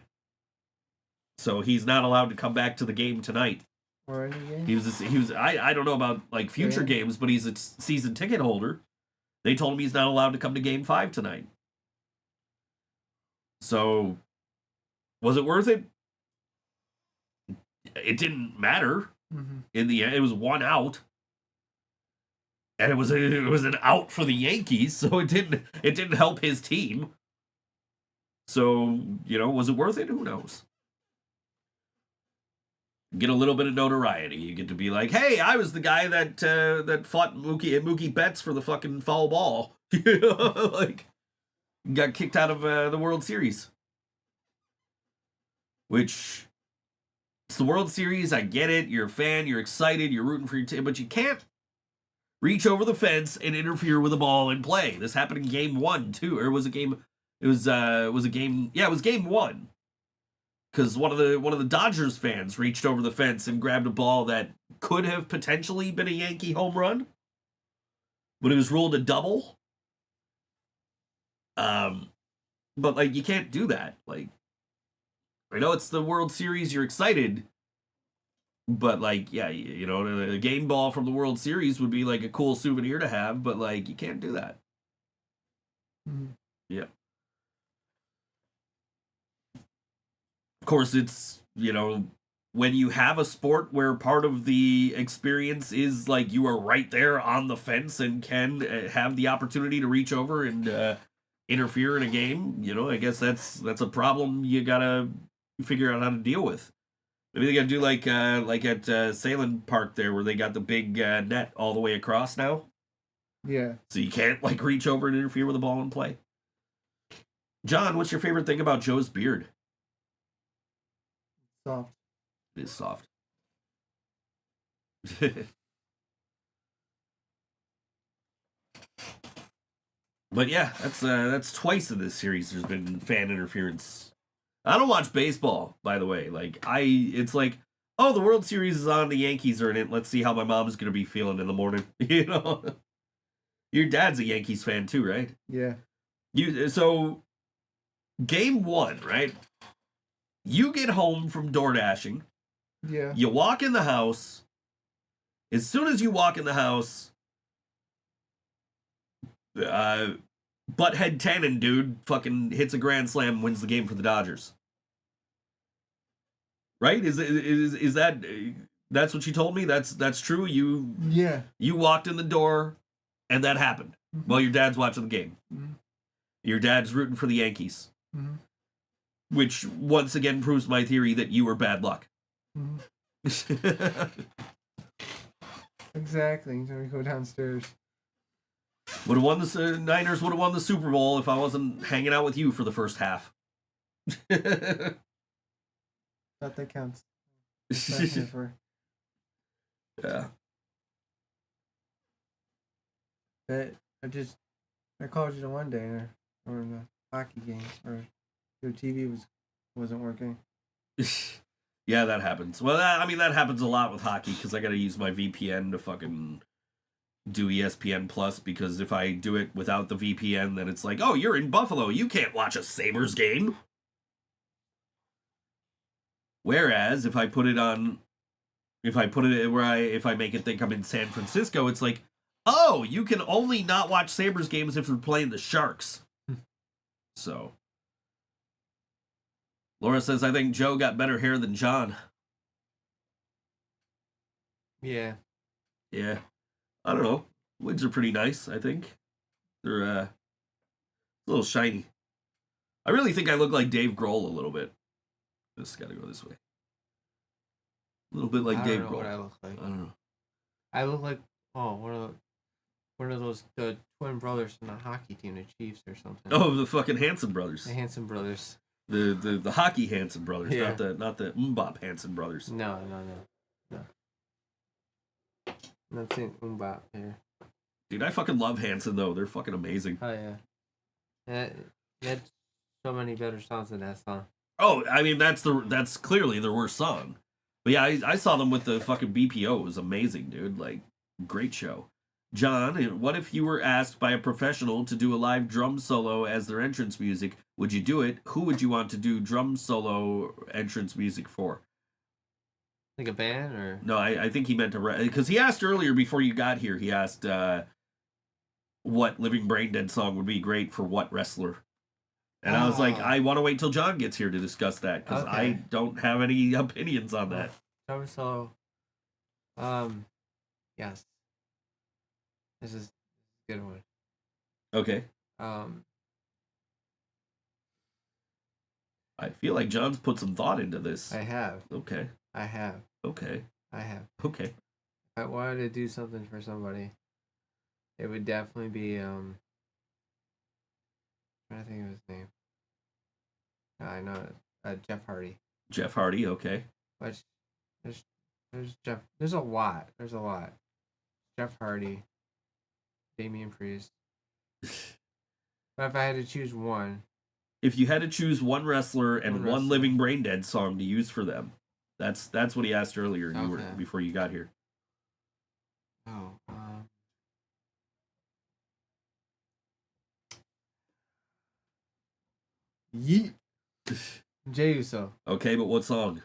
So he's not allowed to come back to the game tonight. Or any game? He was I don't know about, like, future games, but he's a season ticket holder. They told him he's not allowed to come to Game 5 tonight. So, was it worth it? It didn't matter. Mm-hmm. In the end, it was 1 out. And it was an out for the Yankees, so it didn't help his team. So, was it worth it? Who knows? Get a little bit of notoriety. You get to be like, hey, I was the guy that fought Mookie Betts for the fucking foul ball. Like, got kicked out of the World Series. Which, it's the World Series, I get it. You're a fan, you're excited, you're rooting for your team, but you can't reach over the fence and interfere with the ball and play. This happened in Game 1 too, or was it game? It was Game 1. Because one of the Dodgers fans reached over the fence and grabbed a ball that could have potentially been a Yankee home run, but it was ruled a double. But, like, you can't do that. Like, I know it's the World Series, you're excited, but, like, yeah, a game ball from the World Series would be, like, a cool souvenir to have, but, like, you can't do that. Mm-hmm. Yeah. Of course, it's, when you have a sport where part of the experience is, like, you are right there on the fence and can have the opportunity to reach over and interfere in a game, I guess that's a problem you gotta figure out how to deal with. Maybe they gotta do like at Salem Park there, where they got the big net all the way across now. Yeah. So you can't, like, reach over and interfere with the ball and play. John, what's your favorite thing about Joe's beard? Soft. It is soft. But yeah, that's twice in this series there's been fan interference. I don't watch baseball, by the way. It's like, oh, the World Series is on, the Yankees are in it. Let's see how my mom's gonna be feeling in the morning. You know, your dad's a Yankees fan too, right? Yeah. So game 1, right? You get home from door dashing. Yeah. You walk in the house. As soon as you walk in the house, butthead Tannen dude fucking hits a grand slam, wins the game for the Dodgers. Right? Is that that's what you told me? That's true. Yeah. You walked in the door, and that happened while your dad's watching the game. Mhm. Your dad's rooting for the Yankees, Mhm. which once again proves my theory that you were bad luck. Mhm. Exactly. So we go downstairs. Would have won the Niners. Would have won the Super Bowl if I wasn't hanging out with you for the first half. That counts. That's not for- Yeah. But I called you the one day or in the hockey game or your TV wasn't working. Yeah, that happens. Well, that happens a lot with hockey because I got to use my VPN to fucking do ESPN Plus, because if I do it without the VPN, then it's like, oh, you're in Buffalo, you can't watch a Sabres game. Whereas if I put it if I make it think I'm in San Francisco, it's like, oh, you can only not watch Sabres games if they're playing the Sharks. So, Laura says, I think Joe got better hair than John. Yeah. Yeah. I don't know. Wigs are pretty nice, I think. They're a little shiny. I really think I look like Dave Grohl a little bit. This gotta go this way. A little bit like I Dave don't know Grohl. what I look like. I don't know. I look like one of those the twin brothers from the hockey team, the Chiefs or something. Oh, the fucking Hanson brothers. The Hanson brothers. The hockey Hanson brothers, Yeah. not the Mbop Hanson brothers. No. Nothing umbop here. Dude, I fucking love Hanson though. They're fucking amazing. Oh yeah. That's so many better songs than that song. Oh, I mean that's clearly their worst song. But yeah, I saw them with the fucking BPO. It was amazing, dude. Like, great show. John, what if you were asked by a professional to do a live drum solo as their entrance music? Would you do it? Who would you want to do drum solo entrance music for? Like a band or? No, I think he meant because he asked earlier before you got here. He asked what Living Brain Dead song would be great for what wrestler. And I was like, I want to wait till John gets here to discuss that, because I Okay. don't have any opinions on that. Drum solo. Yes. This is a good one. Okay. I feel like John's put some thought into this. I have. Okay. Okay. Okay. If I wanted to do something for somebody, it would definitely be I'm trying to think of his name. I know Jeff Hardy. Jeff Hardy, okay. But there's Jeff. There's a lot. Jeff Hardy, Damian Priest. But if I had to choose one, If you had to choose one wrestler and One one wrestler. Living Brain Dead song to use for them, that's what he asked earlier. Okay. Before you got here. Yeet. Jey Uso. Okay, but what song?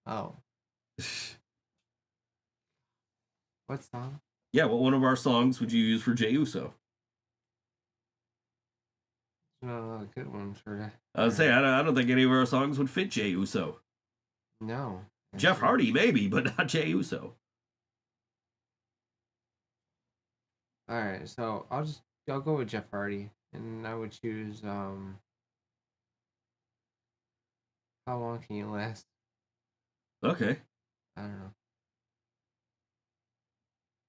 Oh, what song? Yeah, what one of our songs would you use for Jey Uso? No, a lot of good ones for that. I was saying, I don't think any of our songs would fit Jey Uso. No. Jeff Hardy, maybe, but not Jey Uso. All right, so I'll go with Jeff Hardy, and I would choose How Long Can You Last? Okay. I don't know.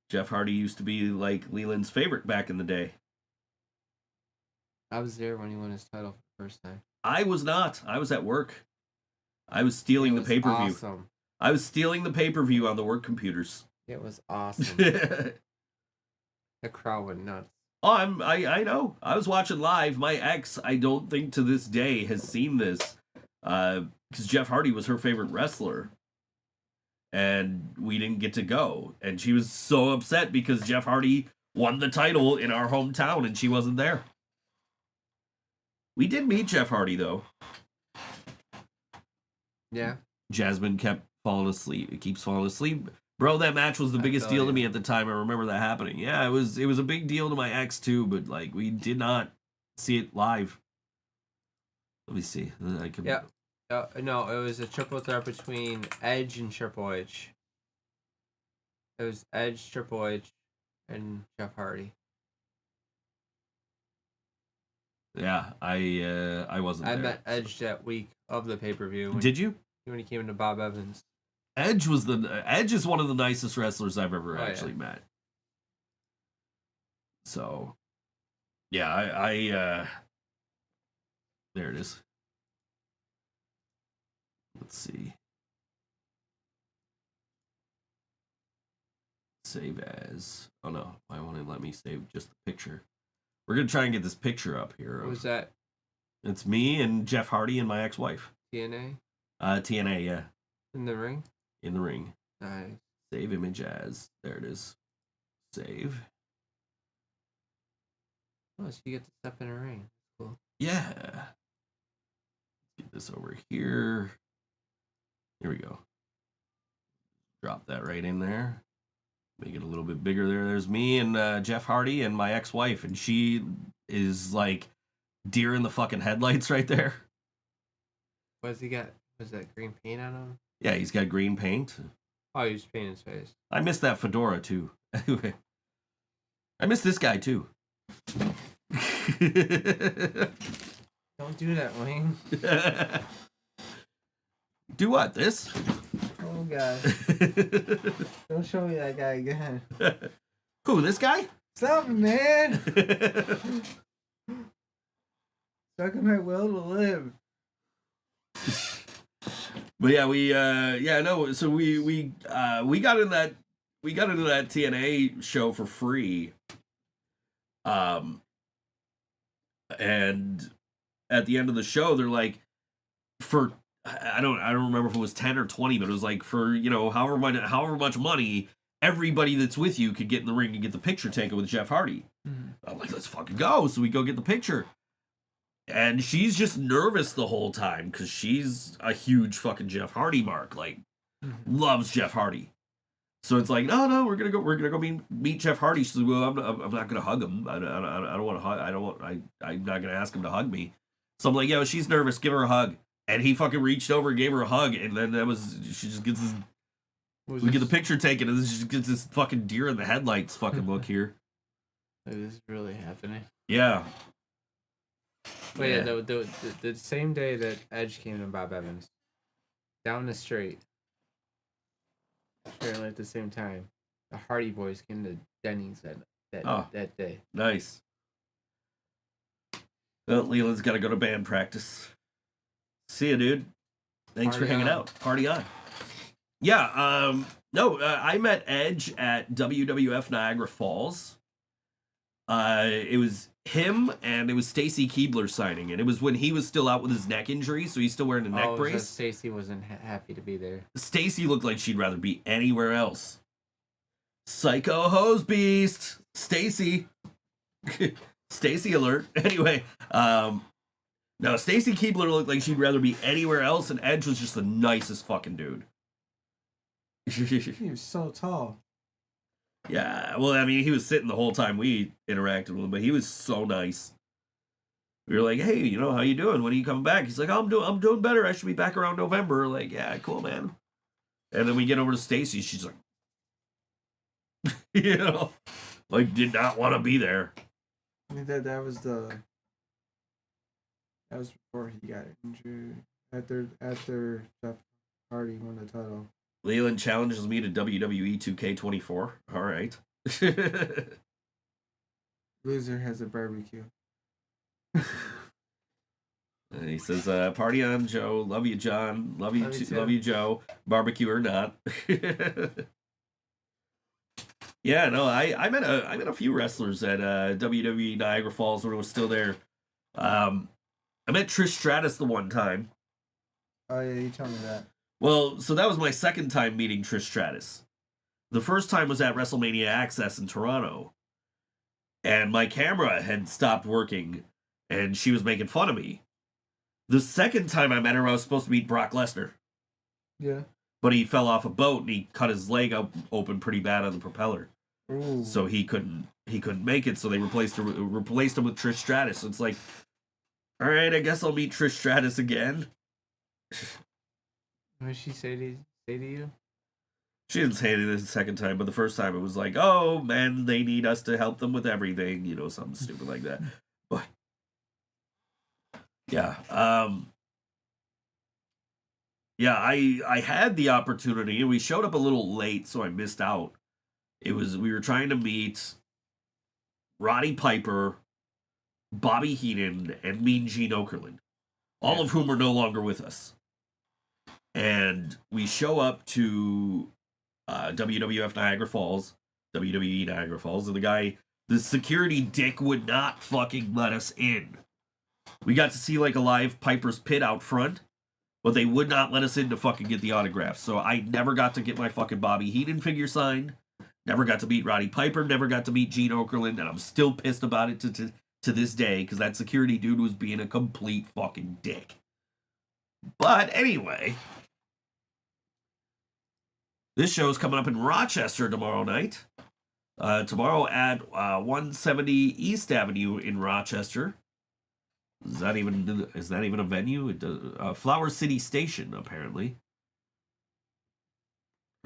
Jeff Hardy used to be like Leland's favorite back in the day. I was there when he won his title for the first time. I was not. I was at work. I was stealing It the was pay-per-view. Awesome. I was stealing the pay-per-view on the work computers. It was awesome. Oh, The crowd went nuts. I know. I was watching live. My ex, I don't think to this day has seen this, because Jeff Hardy was her favorite wrestler, and we didn't get to go, and she was so upset because Jeff Hardy won the title in our hometown, and she wasn't there. We did meet Jeff Hardy though. Yeah. Jasmine kept falling asleep. It keeps falling asleep. Bro, that match was the biggest deal to me at the time. I remember that happening. Yeah, it was a big deal to my ex too, but like we did not see it live. Let me see. I can... Yeah. No, it was a triple threat between Edge and Triple H. It was Edge, Triple H, and Jeff Hardy. Yeah, I wasn't I there. met Edge that week of the pay-per-view. Did you? When he came into Bob Evans. Edge is one of the nicest wrestlers I've ever actually met. So, yeah, I there it is. Let's see. Save as. Oh no, I want to let me save just the picture. We're gonna try and get this picture up here. What was that? It's me and Jeff Hardy and my ex-wife. TNA? TNA, yeah. In the ring? In the ring. Nice. Save image as. There it is. Save. Oh, so you get to step in a ring. Cool. Yeah. Let's get this over here. Here we go. Drop that right in there. Make it a little bit bigger there. There's me and Jeff Hardy and my ex-wife, and she is like deer in the fucking headlights right there. What's he got? Was that green paint on him? Yeah, he's got green paint. Oh, he was painting his face. I miss that fedora too. Anyway, I miss this guy too. Don't do that, Wayne. Do what? This? Oh, God. Don't show me that guy again. Who, this guy? Something, man. Stuck in my will to live. But yeah, so we got into that TNA show for free. And at the end of the show, they're like, I don't remember if it was 10 or 20, but it was like for, however much money, everybody that's with you could get in the ring and get the picture taken with Jeff Hardy. Mm-hmm. I'm like, let's fucking go. So we go get the picture. And she's just nervous the whole time because she's a huge fucking Jeff Hardy mark. Like, loves Jeff Hardy. So it's like, no, we're gonna go meet Jeff Hardy. She's like, well, I'm not gonna hug him. I don't want to hug. I'm not gonna ask him to hug me. So I'm like, yeah, she's nervous. Give her a hug. And he fucking reached over and gave her a hug. And then she just gets this. We get the picture taken, and then she just gets this fucking deer in the headlights fucking look here. Is this really happening? Yeah. But yeah, the same day that Edge came to Bob Evans, down the street, apparently at the same time, the Hardy Boys came to Denny's that day. Nice. Well, Leland's got to go to band practice. See ya, dude. Thanks for hanging out. Party on. Yeah, I met Edge at WWF Niagara Falls. It was him and it was Stacy Keibler signing, and it was when he was still out with his neck injury, so he's still wearing a neck brace. Stacy wasn't happy to be there. Stacy looked like she'd rather be anywhere else. Psycho hose beast, Stacy. Stacy alert. Anyway, no, Stacy Keibler looked like she'd rather be anywhere else, and Edge was just the nicest fucking dude. He was so tall. Yeah, well, I mean, he was sitting the whole time we interacted with him, but he was so nice. We were like, hey, how you doing? When are you coming back? He's like, oh, I'm doing better. I should be back around November. Like, yeah, cool, man. And then we get over to Stacy. She's like, like, did not want to be there. I think that was before he got injured. After Jeff Hardy won the title. Leland challenges me to WWE 2K24. All right. Loser has a barbecue. And he says, "Party on, Joe. Love you, John. Love you, Love you too. love you, Joe. Barbecue or not." Yeah, no, I met a few wrestlers at WWE Niagara Falls when it was still there. I met Trish Stratus the one time. Oh yeah, you told me that. Well, so that was my second time meeting Trish Stratus. The first time was at WrestleMania Access in Toronto. And my camera had stopped working, and she was making fun of me. The second time I met her, I was supposed to meet Brock Lesnar. Yeah. But he fell off a boat, and he cut his leg open pretty bad on the propeller. Ooh. So he couldn't make it, so they replaced him with Trish Stratus. So it's like, all right, I guess I'll meet Trish Stratus again. What did she say to you? She didn't say it the second time, but the first time it was like, oh, man, they need us to help them with everything, you know, something stupid like that. But, yeah. Yeah, I had the opportunity, and we showed up a little late, so I missed out. We were trying to meet Roddy Piper, Bobby Heenan, and Mean Gene Okerlund, all of whom are no longer with us. And we show up to WWF Niagara Falls, WWE Niagara Falls, and the security dick would not fucking let us in. We got to see like a live Piper's Pit out front, but they would not let us in to fucking get the autograph. So I never got to get my fucking Bobby Heenan figure signed, never got to meet Roddy Piper, never got to meet Gene Okerlund, and I'm still pissed about it to this day, because that security dude was being a complete fucking dick. But anyway, this show is coming up in Rochester tomorrow night. Tomorrow at 170 East Avenue in Rochester. Is that even a venue? It does, Flower City Station, apparently.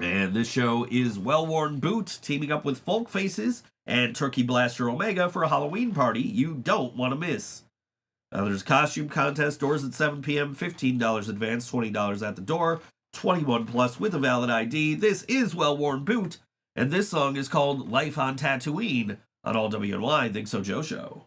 And this show is Well Worn Boot teaming up with Folk Faces and Turkey Blaster Omega for a Halloween party you don't want to miss. There's a costume contest, doors at 7 p.m., $15 advance, $20 at the door, 21 plus with a valid ID. This is Well Worn Boot, and this song is called Life on Tatooine on All WNY Think So Joe Show.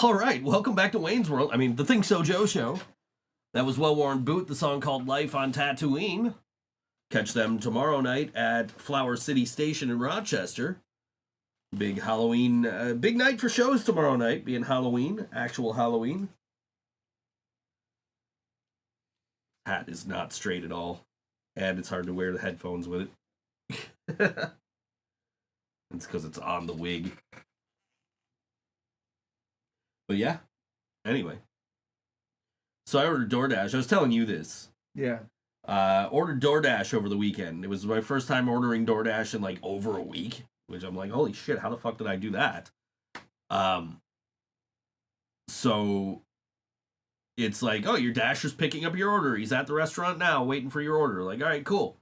All right, welcome back to Wayne's World. I mean, the ThinkSoJoE show. That was Well Worn Boot, the song called Life on Tatooine. Catch them tomorrow night at Flower City Station in Rochester. Big Halloween, big night for shows tomorrow night, being Halloween, actual Halloween. Hat is not straight at all, and it's hard to wear the headphones with it. It's because it's on the wig. But yeah, anyway. So I ordered DoorDash. I was telling you this. Yeah. Ordered DoorDash over the weekend. It was my first time ordering DoorDash in like over a week, which I'm like, holy shit, how the fuck did I do that? So it's like, oh, your Dasher's picking up your order. He's at the restaurant now, waiting for your order. Like, all right, cool.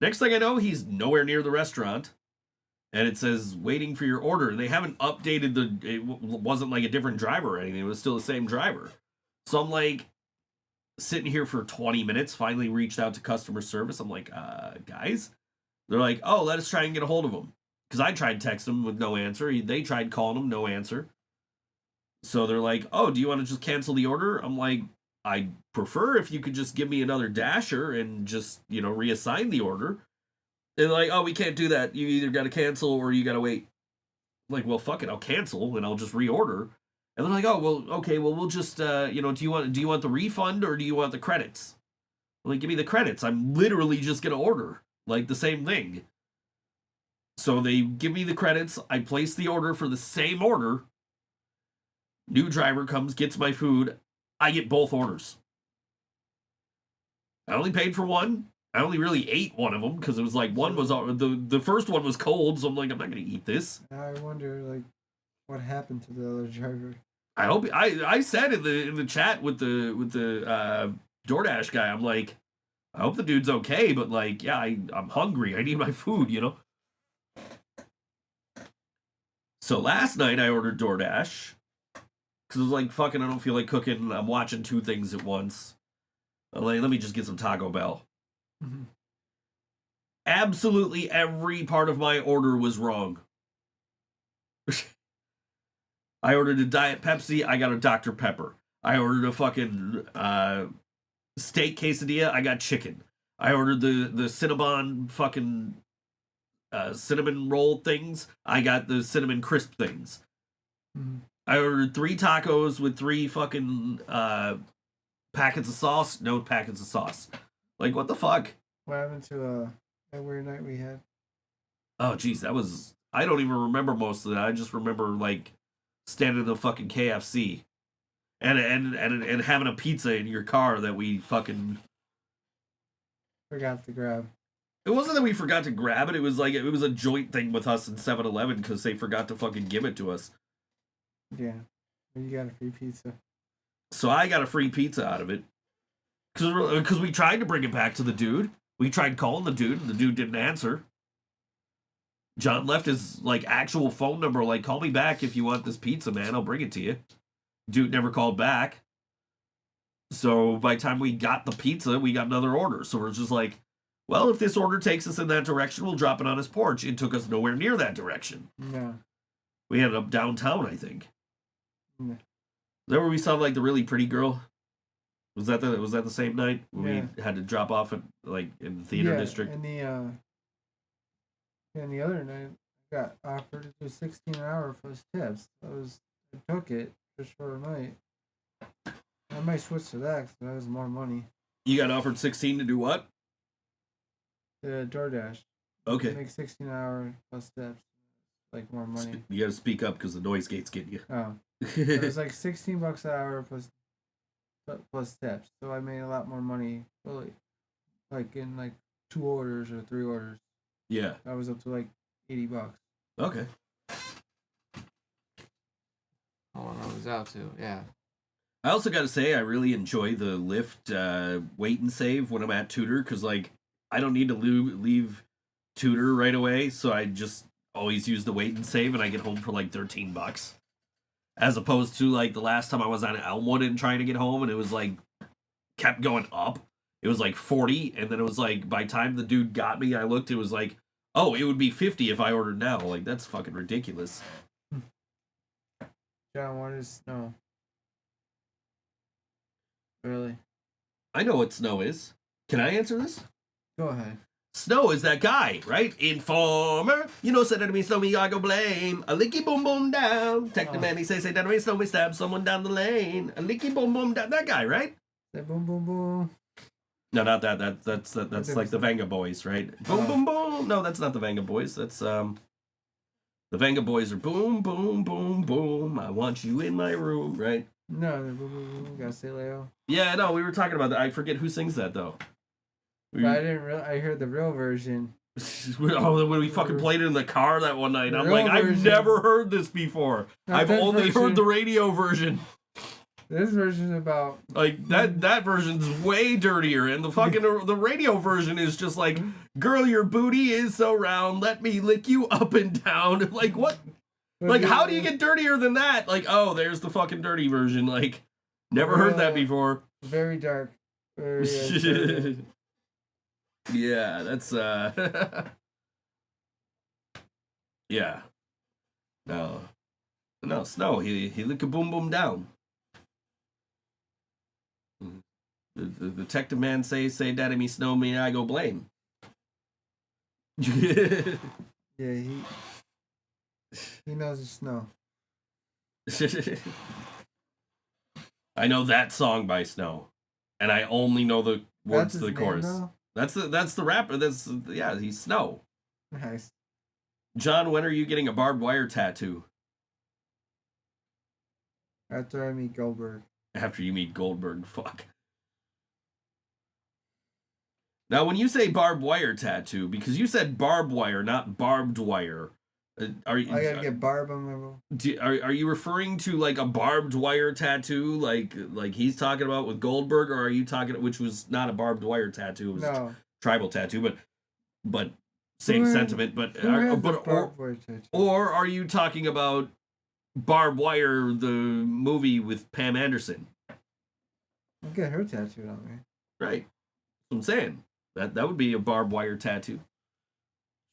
Next thing I know, he's nowhere near the restaurant. And it says, waiting for your order. And they haven't updated it wasn't like a different driver or anything. It was still the same driver. So I'm like, sitting here for 20 minutes, finally reached out to customer service. I'm like, guys? They're like, oh, let us try and get a hold of him. Because I tried texting him with no answer. They tried calling him, no answer. So they're like, oh, do you want to just cancel the order? I'm like, I'd prefer if you could just give me another Dasher and just, reassign the order. They're like, oh, we can't do that. You either got to cancel or you got to wait. I'm like, well, fuck it. I'll cancel and I'll just reorder. And they're like, oh, well, okay, well, we'll just, do you want the refund or do you want the credits? I'm like, give me the credits. I'm literally just going to order like the same thing. So they give me the credits. I place the order for the same order. New driver comes, gets my food. I get both orders. I only paid for one. I only really ate one of them because it was like one was the first one was cold, so I'm like, I'm not gonna eat this. I wonder like what happened to the other driver. I hope I said in the chat with the DoorDash guy, I'm like, I hope the dude's okay, but like, yeah, I'm hungry. I need my food, So last night I ordered DoorDash because it was like, fucking, I don't feel like cooking. I'm watching two things at once. I'm like, let me just get some Taco Bell. Mm-hmm. Absolutely every part of my order was wrong. I ordered a Diet Pepsi, I got a Dr. Pepper. I ordered a fucking steak quesadilla, I got chicken. I ordered the Cinnabon fucking cinnamon roll things, I got the cinnamon crisp things. Mm-hmm. I ordered 3 tacos with 3 fucking packets of sauce, no packets of sauce. Like, what the fuck? What happened to that weird night we had? Oh, geez, I don't even remember most of that. I just remember, like, standing in the fucking KFC and having a pizza in your car that we fucking forgot to grab. It wasn't that we forgot to grab it. It was like, it was a joint thing with us in 7-Eleven because they forgot to fucking give it to us. Yeah. You got a free pizza. So I got a free pizza out of it. Because we tried to bring it back to the dude. We tried calling the dude, and the dude didn't answer. John left his, like, actual phone number, like, call me back if you want this pizza, man. I'll bring it to you. Dude never called back. So by the time we got the pizza, we got another order. So we're just like, well, if this order takes us in that direction, we'll drop it on his porch. It took us nowhere near that direction. Yeah. We ended up downtown, I think. Yeah. Is that where we saw, like, the really pretty girl? Was that the same night when we had to drop off at, like, in the theater district? And the other night I got offered to do 16 an hour plus tips. I took it just for a night. I might switch to that because that was more money. You got offered 16 to do what? The DoorDash. Okay. Make 16 an hour plus tips. Like more money. You gotta speak up because the noise gate's getting you. Oh. It was like $16 an hour plus tips. So I made a lot more money. Really, like in like 2 orders or 3 orders. Yeah. I was up to like $80. Okay. Oh, I was out too. Yeah. I also got to say, I really enjoy the Lyft wait and save when I'm at Tudor because, like, I don't need to leave Tudor right away, so I just always use the wait and save, and I get home for like $13. As opposed to like the last time I was on Elmwood and trying to get home, and it was like kept going up. It was like 40, and then it was like by the time the dude got me, I looked, it was like, oh, it would be 50 if I ordered now. Like, that's fucking ridiculous. John, what is snow? Really? I know what snow is. Can I answer this? Go ahead. Snow is that guy, right? Informer. You know, said enemy, snow me, I go blame. A licky boom boom down. Tech the man, he say enemy, snow me, stab someone down the lane. A licky boom boom down. That guy, right? Say boom, boom, boom. No, not that. That's like the Vanga Boys, right? Boom boom boom. No, that's not the Vanga Boys. That's the Vanga Boys are boom boom boom boom. I want you in my room, right? No, boom, boom, boom. Gotta say Leo. Yeah, no, we were talking about that. I forget who sings that though. But I didn't. I heard the real version. Oh, when we fucking played it in the car that one night, I'm Real like, I've version. never heard this before. Not I've that only version. heard the radio version. This version's about. Like that version's way dirtier, and the fucking the radio version is just like, girl, your booty is so round, let me lick you up and down. Like what? Like how do you get dirtier than that? Like, oh, there's the fucking dirty version. Like, never heard that before. Very dark. Very, dark. Yeah, that's yeah. No, Snow. He lick a boom boom down. The detective man say daddy me snow me I go blame. Yeah, he knows the snow. I know that song by Snow, and I only know the words to the his name, chorus. though? That's the rapper. Yeah, he's Snow. Nice. John, when are you getting a barbed wire tattoo? After I meet Goldberg. After you meet Goldberg, fuck. Now, when you say barbed wire tattoo, because you said barbed wire, not barbed wire, are you? I gotta get barb on my room. Are you referring to like a barbed wire tattoo, like he's talking about with Goldberg, or are you talking, which was not a barbed wire tattoo, it was a tribal tattoo, but same sentiment, or are you talking about Barbed Wire, the movie with Pam Anderson? I'll get her tattooed on me. Right. That's what I'm saying. That would be a barbed wire tattoo.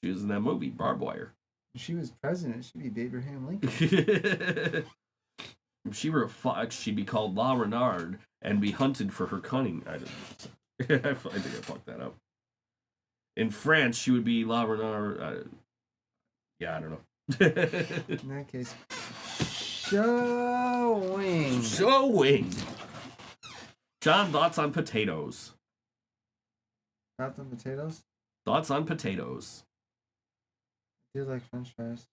She was in that movie, Barbed Wire. If she was president, she'd be Abraham Lincoln. If she were a fox, she'd be called La Renard and be hunted for her cunning. I think I fucked that up. In France, she would be La Renard. Yeah, I don't know. In that case, showing. John, thoughts on potatoes? Not the potatoes. Thoughts on potatoes? I do like French fries.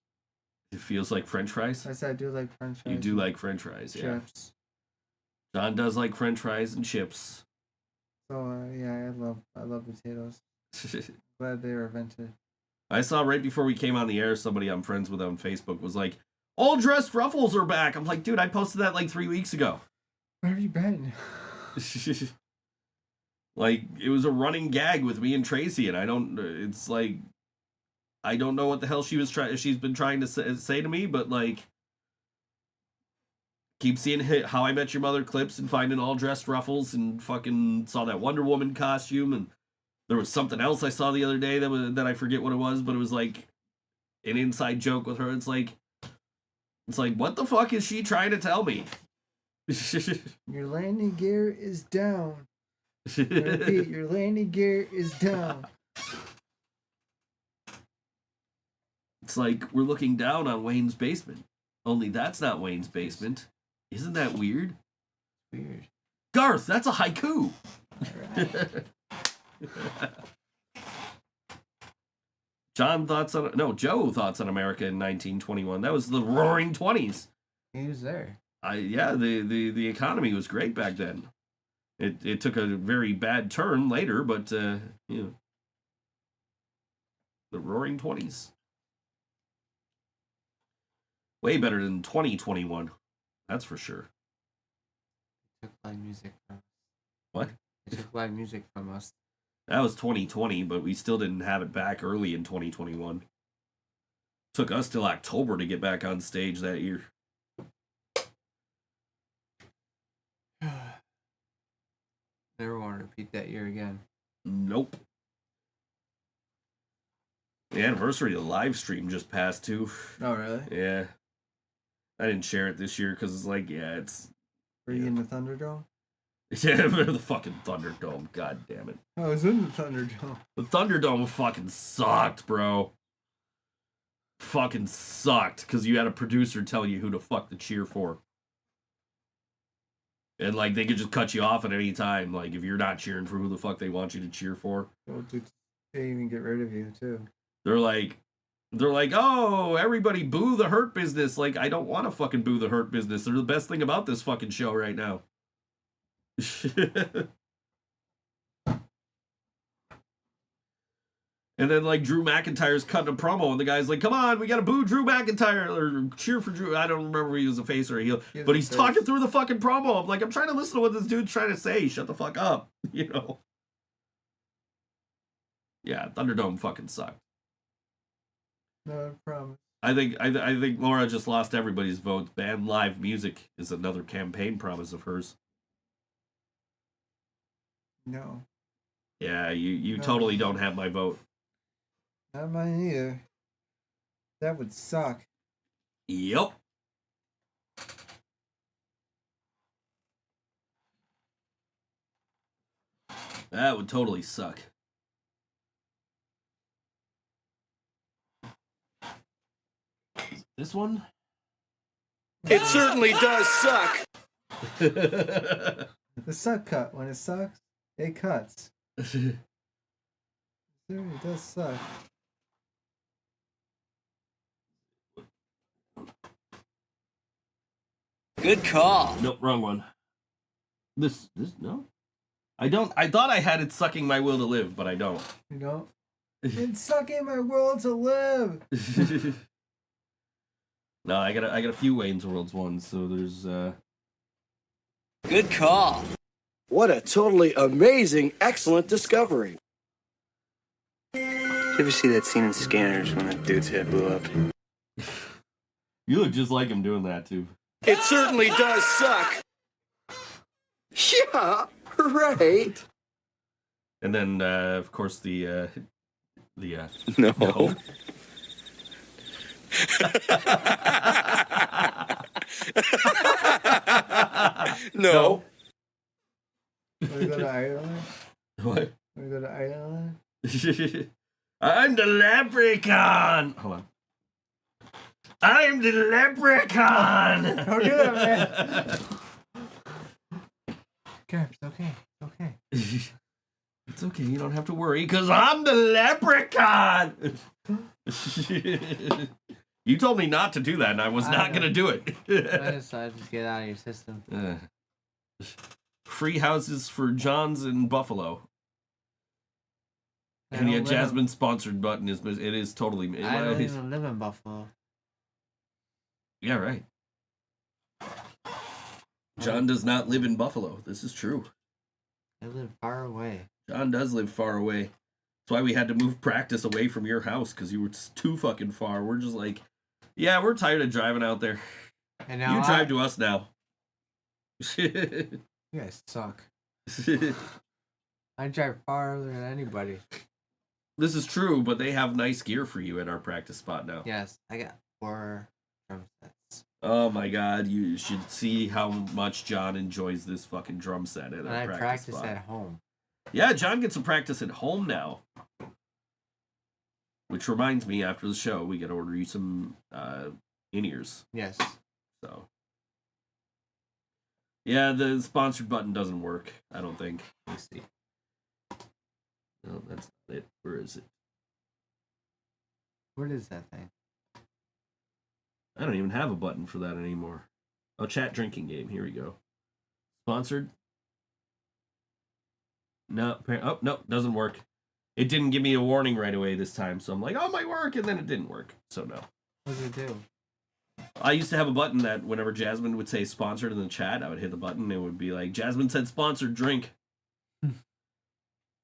It feels like French fries? I said I do like French fries. You do like French fries, yeah. Chips. John does like French fries and chips. So yeah, I love potatoes. Glad they were invented. I saw right before we came on the air, somebody I'm friends with on Facebook was like, "All dressed ruffles are back." I'm like, dude, I posted that like 3 weeks ago. Where have you been? Like, it was a running gag with me and Tracy, and it's like, I don't know what the hell she's been trying to say to me, but like, keep seeing How I Met Your Mother clips and finding all dressed ruffles, and fucking saw that Wonder Woman costume, and there was something else I saw the other day that I forget what it was, but it was like an inside joke with her. It's like, what the fuck is she trying to tell me? Your landing gear is down. I repeat, your landing gear is down. It's like we're looking down on Wayne's basement. Only that's not Wayne's basement. Isn't that weird? Weird. Garth, that's a haiku. Joe thoughts on America in 1921. That was the Roaring 20s. He was there. The economy was great back then. It took a very bad turn later, but the Roaring 20s. Way better than 2021. That's for sure. They took live music from us. What? They took live music from us. That was 2020, but we still didn't have it back early in 2021. Took us till October to get back on stage that year. Never want to repeat that year again. Nope. The anniversary of the live stream just passed too. Oh, really? Yeah. I didn't share it this year because it's like, yeah, it's Were you in the Thunderdome? yeah, the fucking Thunderdome. God damn it. I was in the Thunderdome. The Thunderdome fucking sucked, bro. Fucking sucked because you had a producer telling you who the fuck to cheer for. And, like, they could just cut you off at any time. Like, if you're not cheering for who the fuck they want you to cheer for. Well, dude, they even get rid of you, too. They're like, oh, everybody boo the Hurt Business. Like, I don't want to fucking boo the Hurt Business. They're the best thing about this fucking show right now. And then, like, Drew McIntyre's cutting a promo, and the guy's like, come on, we gotta boo Drew McIntyre, or cheer for Drew. I don't remember if he was a face or a heel, but he's talking through the fucking promo. I'm like, I'm trying to listen to what this dude's trying to say. Shut the fuck up, you know? Yeah, Thunderdome fucking sucked. No, I promise. I think Laura just lost everybody's vote. Ban live music is another campaign promise of hers. No. Yeah, you No. totally don't have my vote. Not mine either. That would suck. Yep. That would totally suck. This one? It certainly does suck. The suck cut. When it sucks, it cuts. It certainly does suck. Good call. Nope, wrong one. This no. I thought I had it sucking my will to live, but I don't. You know? It's sucking my will to live. No, I got a few Wayne's Worlds ones, so there's Good call. What a totally amazing, excellent discovery. Did you ever see that scene in Scanners when that dude's head blew up? You look just like him doing that too. It certainly does suck. Yeah, right. And then of course the No. no. No. Want to go to Ireland? What? Want to go to Ireland? I'm the leprechaun. Hold on. I'm the leprechaun. Don't do that, man. Okay, it's okay. It's okay. It's okay. You don't have to worry, because I'm the leprechaun. You told me not to do that, and I was not going to do it. I decided to get out of your system. Free houses for Johns in Buffalo. I And yeah, don't live in- Jasmine sponsored button is it is totally. I don't even live in Buffalo. Yeah, right. John does not live in Buffalo. This is true. I live far away. John does live far away. That's why we had to move practice away from your house, because you were too fucking far. We're just like, yeah, we're tired of driving out there. And now You drive to us now. you guys suck. I drive farther than anybody. This is true, but they have nice gear for you at our practice spot now. Yes, I got 4 drum sets. Oh my god, you should see how much John enjoys this fucking drum set at And our I practice practice spot. at home. Yeah, John gets some practice at home now. Which reminds me, after the show, we gotta order you some in-ears. Yes. So, yeah, the sponsored button doesn't work, I don't think. Let me see. No, that's not it. Where is it? What is that thing? I don't even have a button for that anymore. Oh, chat drinking game. Here we go. Sponsored? No. Oh, no, doesn't work. It didn't give me a warning right away this time, so I'm like, oh, it might work, and then it didn't work. So, no. What does it do? I used to have a button that whenever Jasmine would say sponsored in the chat, I would hit the button, and it would be like, Jasmine said sponsored drink.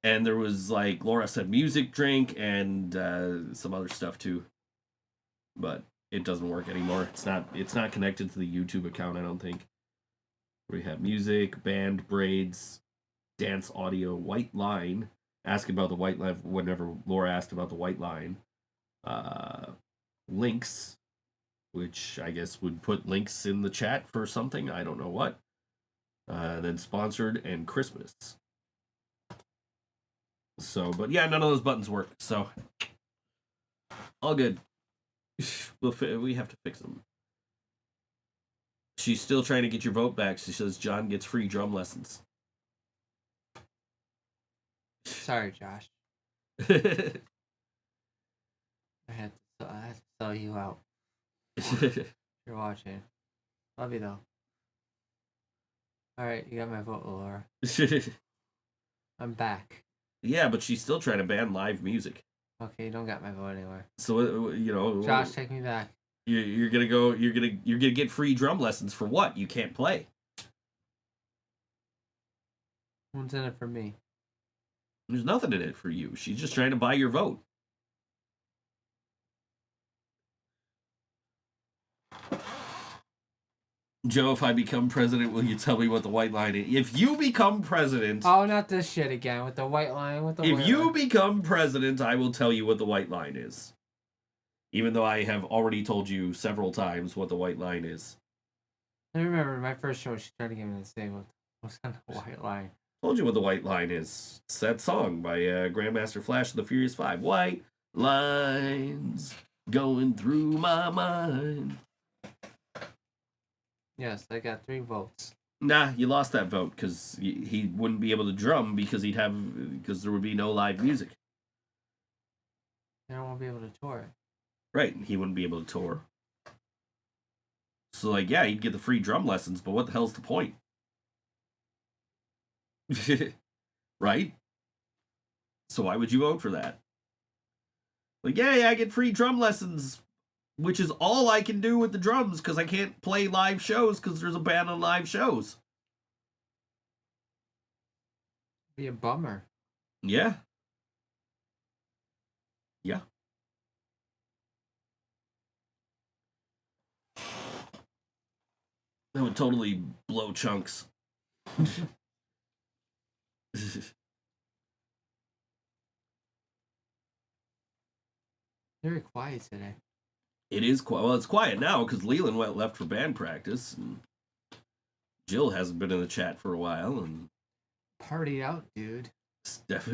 And there was like, Laura said music drink, and some other stuff too. But it doesn't work anymore. It's not connected to the YouTube account, I don't think. We have music, band, braids, dance audio, white line. Ask about the white line whenever Laura asked about the white line. Links. which I guess would put links in the chat for something. I don't know what. Then sponsored and Christmas. So, but yeah, none of those buttons work. So, all good. We have to fix them. She's still trying to get your vote back. She says John gets free drum lessons. Sorry, Josh. I had to sell you out. You're watching. Love you though. All right, you got my vote, Laura. I'm back. Yeah, but she's still trying to ban live music. Okay, you don't got my vote anywhere. So Josh, take me back. You're gonna go. You're gonna get free drum lessons for what? You can't play. What's in it for me? There's nothing in it for you. She's just trying to buy your vote. Joe, if I become president, will you tell me what the white line is? If you become president... Oh, not this shit again with the white line. If you become president, I will tell you what the white line is. Even though I have already told you several times what the white line is. I remember my first show, she tried to get me to say what's on the white line. Told you what the white line is. It's that song by Grandmaster Flash and the Furious Five. White lines going through my mind. Yes, I got 3 votes. Nah, you lost that vote because he wouldn't be able to drum because there would be no live music. I won't be able to tour it. Right, he wouldn't be able to tour. So, like, yeah, he'd get the free drum lessons, but what the hell's the point? Right? So why would you vote for that? Like, yeah, I get free drum lessons, which is all I can do with the drums because I can't play live shows because there's a ban on live shows. Be a bummer. Yeah. Yeah. That would totally blow chunks. Very quiet today. It is quiet. Well, it's quiet now because Leland left for band practice, and Jill hasn't been in the chat for a while, and Party out, dude. Steph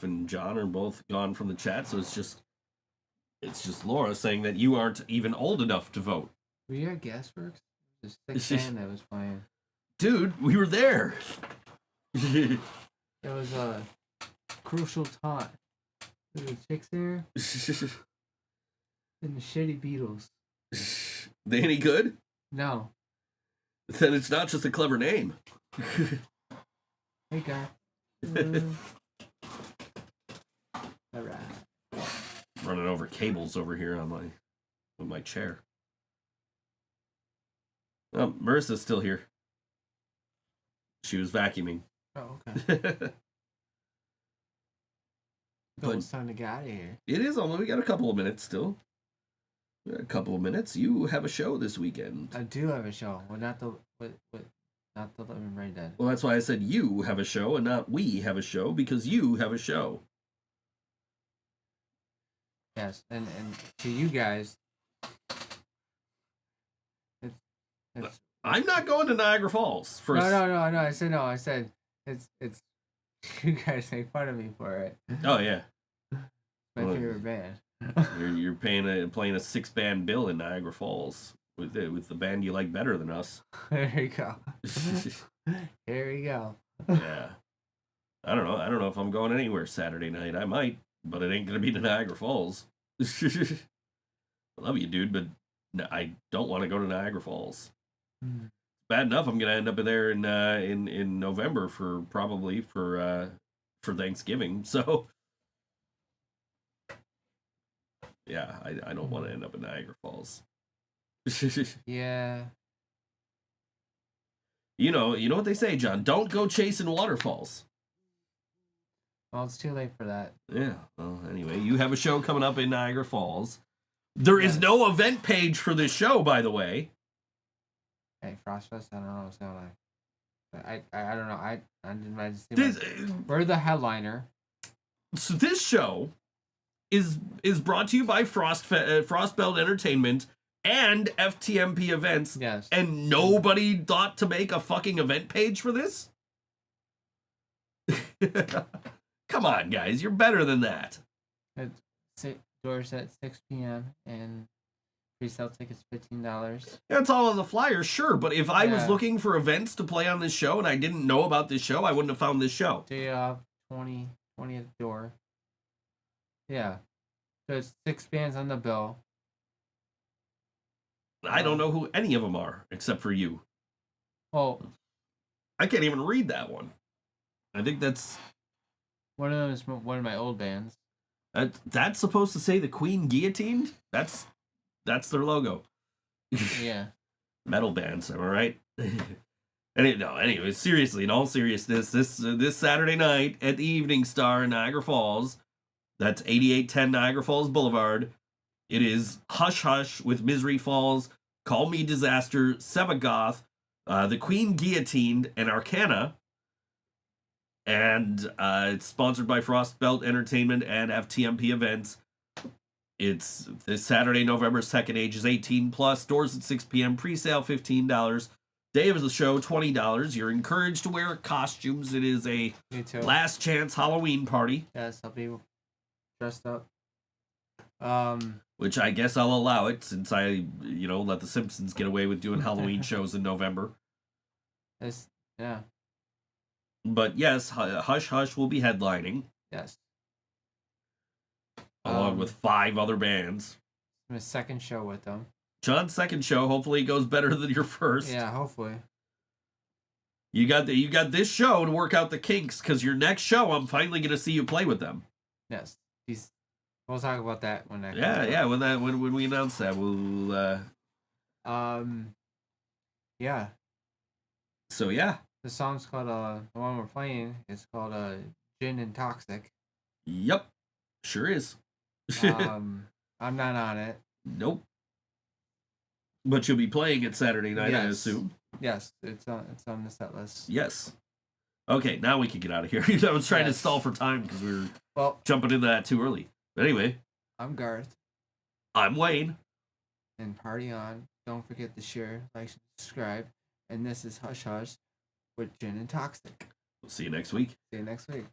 and John are both gone from the chat, so it's just Laura saying that you aren't even old enough to vote. Were you at Gasworks? The sick band that was playing. Dude, we were there. It was a crucial time. There were chicks there and the shitty Beatles. They any good? No. Then it's not just a clever name. Hey, guy. All right. Running over cables over here on my chair. Oh, Marissa's still here. She was vacuuming. Oh, okay. But it's time to get out of here. it is almost. We got a couple of minutes still. We got a couple of minutes. You have a show this weekend. I do have a show. Well, not the Living Brain Dead. Well, that's why I said you have a show and not we have a show, because you have a show. Yes, and to you guys, it's I'm not going to Niagara Falls. no. I said no. I said it's you guys make fun of me for it. Oh yeah, My favorite band. you're playing a 6-band bill in Niagara Falls with the band you like better than us. There you go. Here we go. Yeah, I don't know if I'm going anywhere Saturday night. I might, but it ain't gonna be to Niagara Falls. I love you, dude, but I don't want to go to Niagara Falls. Bad enough, I'm gonna end up there in November for Thanksgiving. So yeah, I don't want to end up in Niagara Falls. Yeah. You know what they say, John. Don't go chasing waterfalls. Well, it's too late for that. Yeah. Well, anyway, you have a show coming up in Niagara Falls. There is no event page for this show, by the way. Hey, Frostfest, I don't know what's going on. I don't know. I didn't see we're the headliner. So this show is brought to you by Frostbelt Entertainment and FTMP events, Yes. and nobody thought to make a fucking event page for this? Come on, guys, you're better than that. Doors at 6 p.m. and pre-sale tickets $15. That's all on the flyer, sure, but if I was Yeah. looking for events to play on this show and I didn't know about this show, I wouldn't have found this show. Day off, 20 at the door. Yeah. So it's 6 bands on the bill. I don't know who any of them are, except for you. Oh, I can't even read that one. I think that's one of them is one of my old bands. that's supposed to say the Queen Guillotined? That's their logo. Yeah. Metal bands, am I right? Anyway, seriously, in all seriousness, this Saturday night at the Evening Star in Niagara Falls, that's 8810 Niagara Falls Boulevard. It is Hush Hush with Misery Falls, Call Me Disaster, Sevagoth, the Queen Guillotined, and Arcana. And it's sponsored by Frostbelt Entertainment and FTMP Events. It's this Saturday, November 2nd, ages 18 plus. Doors at 6 p.m. Pre-sale $15. Day of the show $20. You're encouraged to wear costumes. It is a Me too. last chance Halloween party. Yes, I'll be dressed up. Which I guess I'll allow it since I, let the Simpsons get away with doing Halloween shows in November. Yeah. But yes, Hush Hush will be headlining Yes. along with 5 other bands. My second show with them. John's second show hopefully goes better than your first. Yeah, hopefully. You got this show to work out the kinks because your next show I'm finally gonna see you play with them. Yes. We'll talk about that when that comes Yeah, up. when we announce that we'll Yeah. So yeah. The song's called the one we're playing is called Gin and Toxic. Yep. Sure is. I'm not on it. Nope. But you'll be playing it Saturday night, I Yes. assume. Yes, it's on the set list. Yes. Okay, now we can get out of here. I was trying to Yes. stall for time because we were Well, jumping into that too early. But anyway, I'm Garth, I'm Wayne. and party on. Don't forget to share, like, subscribe. And this is Hush Hush with Gin and Toxic. We'll see you next week. See you next week.